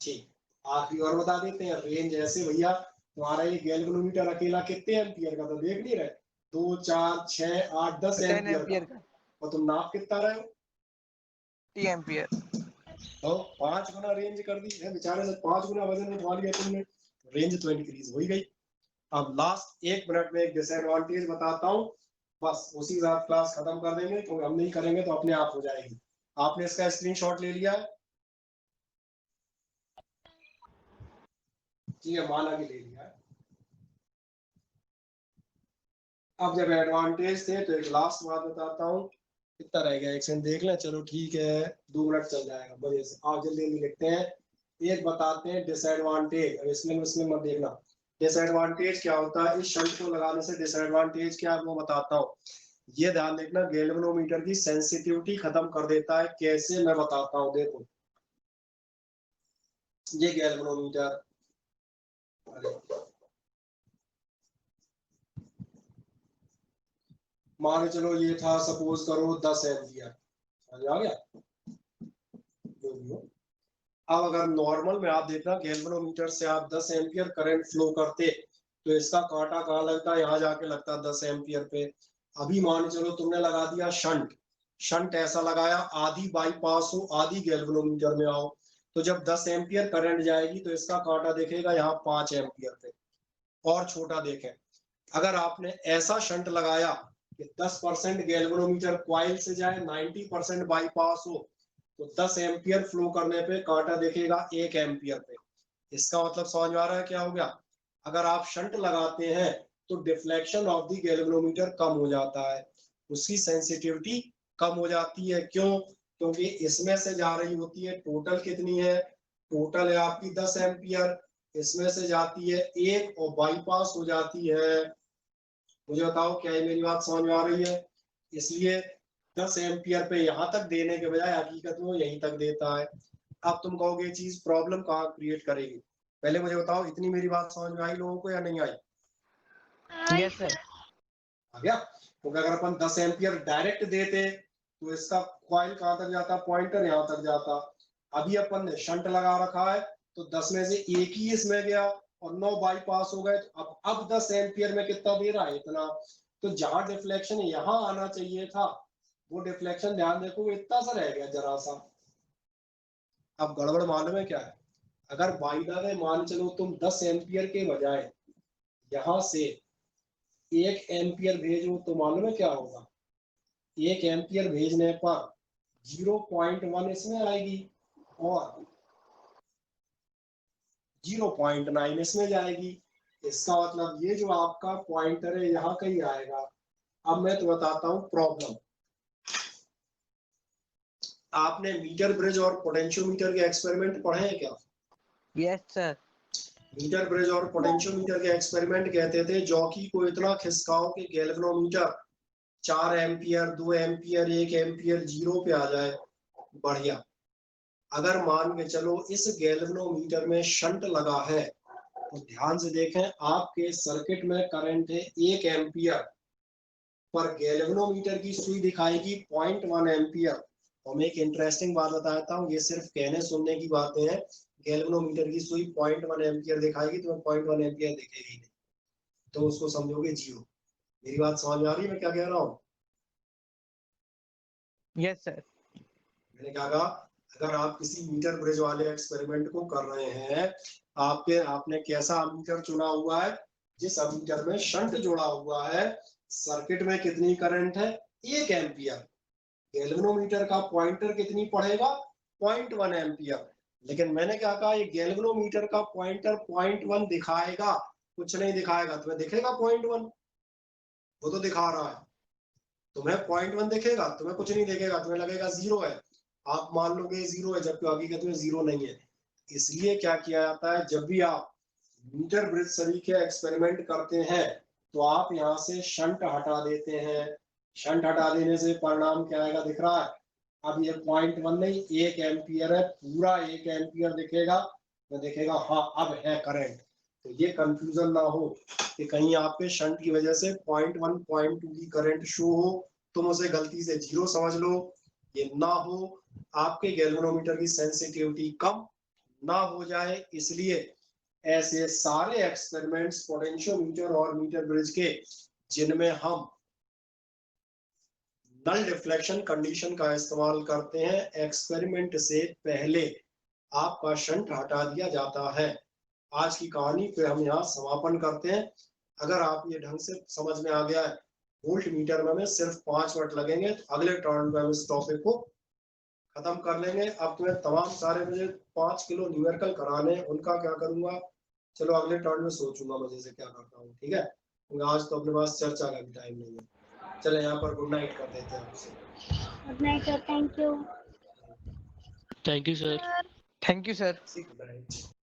ठीक, आखिरी और बता देते हैं रेंज ऐसे भैया, तुम्हारा ये गैल्वेनोमीटर अकेला कितने एम्पियर का, तो देख नहीं रहे 2 4 6 8 10 10 एम्पियर एम्पियर का, का, और तुम नाप कितना रहे हो 30 एम्पियर। तो 5 गुना रेंज कर दी है बेचारे ने, 5 गुना वजन उठा लिया तुमने, रेंज तो इंक्रीज हो ही गई। अब लास्ट 1 मिनट में एक डिसएडवांटेज बताता हूँ, बस उसी के साथ क्लास खत्म कर देंगे, क्योंकि हम नहीं करेंगे तो अपने आप हो जाएगी। आपने इसका स्क्रीनशॉट ले लिया है? जी माना कि ले लिया है। अब जब एडवांटेज थे तो एक लास्ट बात बताता हूँ, कितना रह गया, एक सेकंड देख लें, चलो ठीक है 2 मिनट चल जाएगा बढ़िया से, आप जल्दी जल्दी लिखते हैं। एक बताते हैं डिसएडवांटेज, अब इसमें मत देखना, डिसएडवांटेज क्या होता है, इस शब्द को लगाने से डिसएडवांटेज क्या है वो बताता हूँ। ये ध्यान देखना, गैल्वेनोमीटर की सेंसिटिविटी खत्म कर देता है, कैसे मैं बताता हूँ। देखो ये गैल्वेनोमीटर, मान चलो ये था सपोज करो 10 एम्पियर, समझ आ गया जो भी हो। अब अगर नॉर्मल में आप देखना गैल्वेनोमीटर से आप 10 एम्पियर करंट फ्लो करते तो इसका कांटा कहाँ लगता है, यहाँ जाके लगता 10 एम्पियर पे। अभी मान चलो तुमने लगा दिया शंट, शंट ऐसा लगाया आधी बाईपास हो आधी गैल्वेनोमीटर में आओ, तो जब 10 एम्पियर करंट जाएगी तो इसका कांटा देखेगा यहाँ 5 एम्पियर पे। और छोटा देखें, अगर आपने ऐसा शंट लगाया कि 10% गैल्वेनोमीटर क्वाइल से जाए 90% बाईपास हो, तो 10 एम्पियर फ्लो करने पे कांटा देखेगा 1 एम्पियर पे। इसका मतलब समझ में आ रहा है क्या हो गया, अगर आप शंट लगाते हैं तो डिफ्लेक्शन ऑफ द गैल्वेनोमीटर कम हो जाता है, उसकी सेंसिटिविटी कम हो जाती है। क्यों? क्योंकि इसमें से जा रही होती है, टोटल कितनी है, टोटल है आपकी 10 एम्पियर, इसमें से जाती है 1 और बाईपास हो जाती है। मुझे बताओ क्या ये मेरी बात समझ में आ रही है? इसलिए 10 एम्पियर पे यहाँ तक देने के बजाय हकीकत में यहीं तक देता है। अब तुम कहोगे ये चीज प्रॉब्लम कहाँ क्रिएट करेगी, पहले मुझे बताओ इतनी मेरी बात समझ में आई लोगों को या नहीं आई? Yes sir. आ गया? क्योंकि अगर अपन 10 एम्पियर डायरेक्ट देते तो इसका कॉइल कहाँ तक जाता, पॉइंटर यहाँ तक जाता। अभी अपन ने शंट लगा रखा है तो 10 में से 1 ही इसमें गया और 9 बाईपास हो गए, तो अब 10 एम्पियर में कितना दे रहा है, इतना। तो जहां डिफ्लेक्शन यहाँ आना चाहिए था वो डिफ्लेक्शन ध्यान देखो इतना सा रह गया जरा सा। अब गड़बड़ मालूम है क्या है, अगर बाई द वे मान चलो तुम 10 एम्पियर के बजाय यहाँ से 1 एम्पियर भेजो तो मालूम है क्या होगा, 1 एम्पियर भेजने पर 0.1 इसमें आएगी और 0.9 इसमें जाएगी। इसका मतलब ये जो आपका पॉइंटर है यहाँ कहीं आएगा। अब मैं तो बताता हूँ प्रॉब्लम। आपने मीटर ब्रिज और पोटेंशियोमीटर के एक्सपेरिमेंट पढ़े हैं क्या? Yes sir. मीटर ब्रिज और पोटेंशियोमीटर के एक्सपेरिमेंट कहते थे जॉकी को इतना खिसकाओ कि गैल्वेनोमीटर 4 एम्पियर 2 एम्पियर 1 एम्पियर 0 पे आ जाए, बढ़िया। अगर मान के चलो इस गैल्वेनोमीटर में शंट लगा है तो ध्यान से देखें आपके सर्किट में करंट है 1 एम्पियर, पर गैल्वेनोमीटर की सुई दिखाएगी 0.1 एम्पियर। और मैं एक इंटरेस्टिंग बात बताता हूँ, ये सिर्फ कहने सुनने की बातें हैं, गैल्वेनोमीटर की सुई 0.1 एम्पियर दिखाएगी तो 0.1 एम्पियर दिखेगी नहीं, तो उसको समझोगे 0। मेरी बात समझ में आ रही है मैं क्या कह रहा हूँ? Yes sir. मैंने क्या कहा, अगर आप किसी मीटर ब्रिज वाले एक्सपेरिमेंट को कर रहे हैं, आपने कैसा अमीटर चुना हुआ है, जिस अमीटर में शंट जोड़ा हुआ है, सर्किट में कितनी करंट है 1 एम्पियर, गैल्वेनोमीटर का पॉइंटर कितनी पढ़ेगा 0.1 एम्पियर। लेकिन मैंने क्या कहा, ये गैल्वेनोमीटर का पॉइंटर 0.1 दिखाएगा, कुछ नहीं दिखाएगा। तुम्हें दिखेगा 0.1? वो तो दिखा रहा है, तुम्हें 0.1 दिखेगा, तुम्हें कुछ नहीं दिखेगा, तुम्हें लगेगा 0 है, आप मान लोगे 0 है, जबकि हकीकत में 0 नहीं है। इसलिए क्या किया जाता है, जब भी आप मीटर ब्रिज सभी के एक्सपेरिमेंट करते हैं तो आप यहाँ से शंट हटा देते हैं। शंट हटा देने से परिणाम क्या आएगा दिख रहा है, अब ये 0.1 नहीं 1 एम्पियर है, पूरा 1 एम्पियर दिखेगा, तो दिखेगा हाँ अब है करंट। तो ये कंफ्यूजन ना हो कि कहीं आपके शंट की वजह से 0.1 0.2 की करंट शो हो, तुम उसे गलती से 0 समझ लो, ये ना हो। आपके गैल्वेनोमीटर की सेंसिटिविटी कम ना हो जाए, इसलिए ऐसे सारे एक्सपेरिमेंट्स पोटेंशियोमीटर और मीटर ब्रिज के जिनमें हम नल डिफ्लेक्शन कंडीशन का इस्तेमाल करते हैं, एक्सपेरिमेंट से पहले आपका शंट हटा दिया जाता है। आज की कहानी पे हम यहाँ समापन करते हैं। अगर आप ये ढंग से समझ में आ गया है, वोल्ट मीटर में हमें सिर्फ 5 मिनट लगेंगे, तो अगले टर्न में हम इस टॉपिक को खत्म कर लेंगे। अब तुम्हें तमाम सारे मुझे 5 किलो न्यूमेरिकल कराने, उनका क्या करूंगा, चलो अगले टर्न में सोचूंगा मजे से क्या करता हूँ, ठीक है। क्योंकि आज तो अपने पास चर्चा का भी टाइम नहीं है। चले यहाँ पर गुड नाइट कर देते हैं आपसे। Good night sir, thank you. Thank you sir. Sir thank you sir. Good night.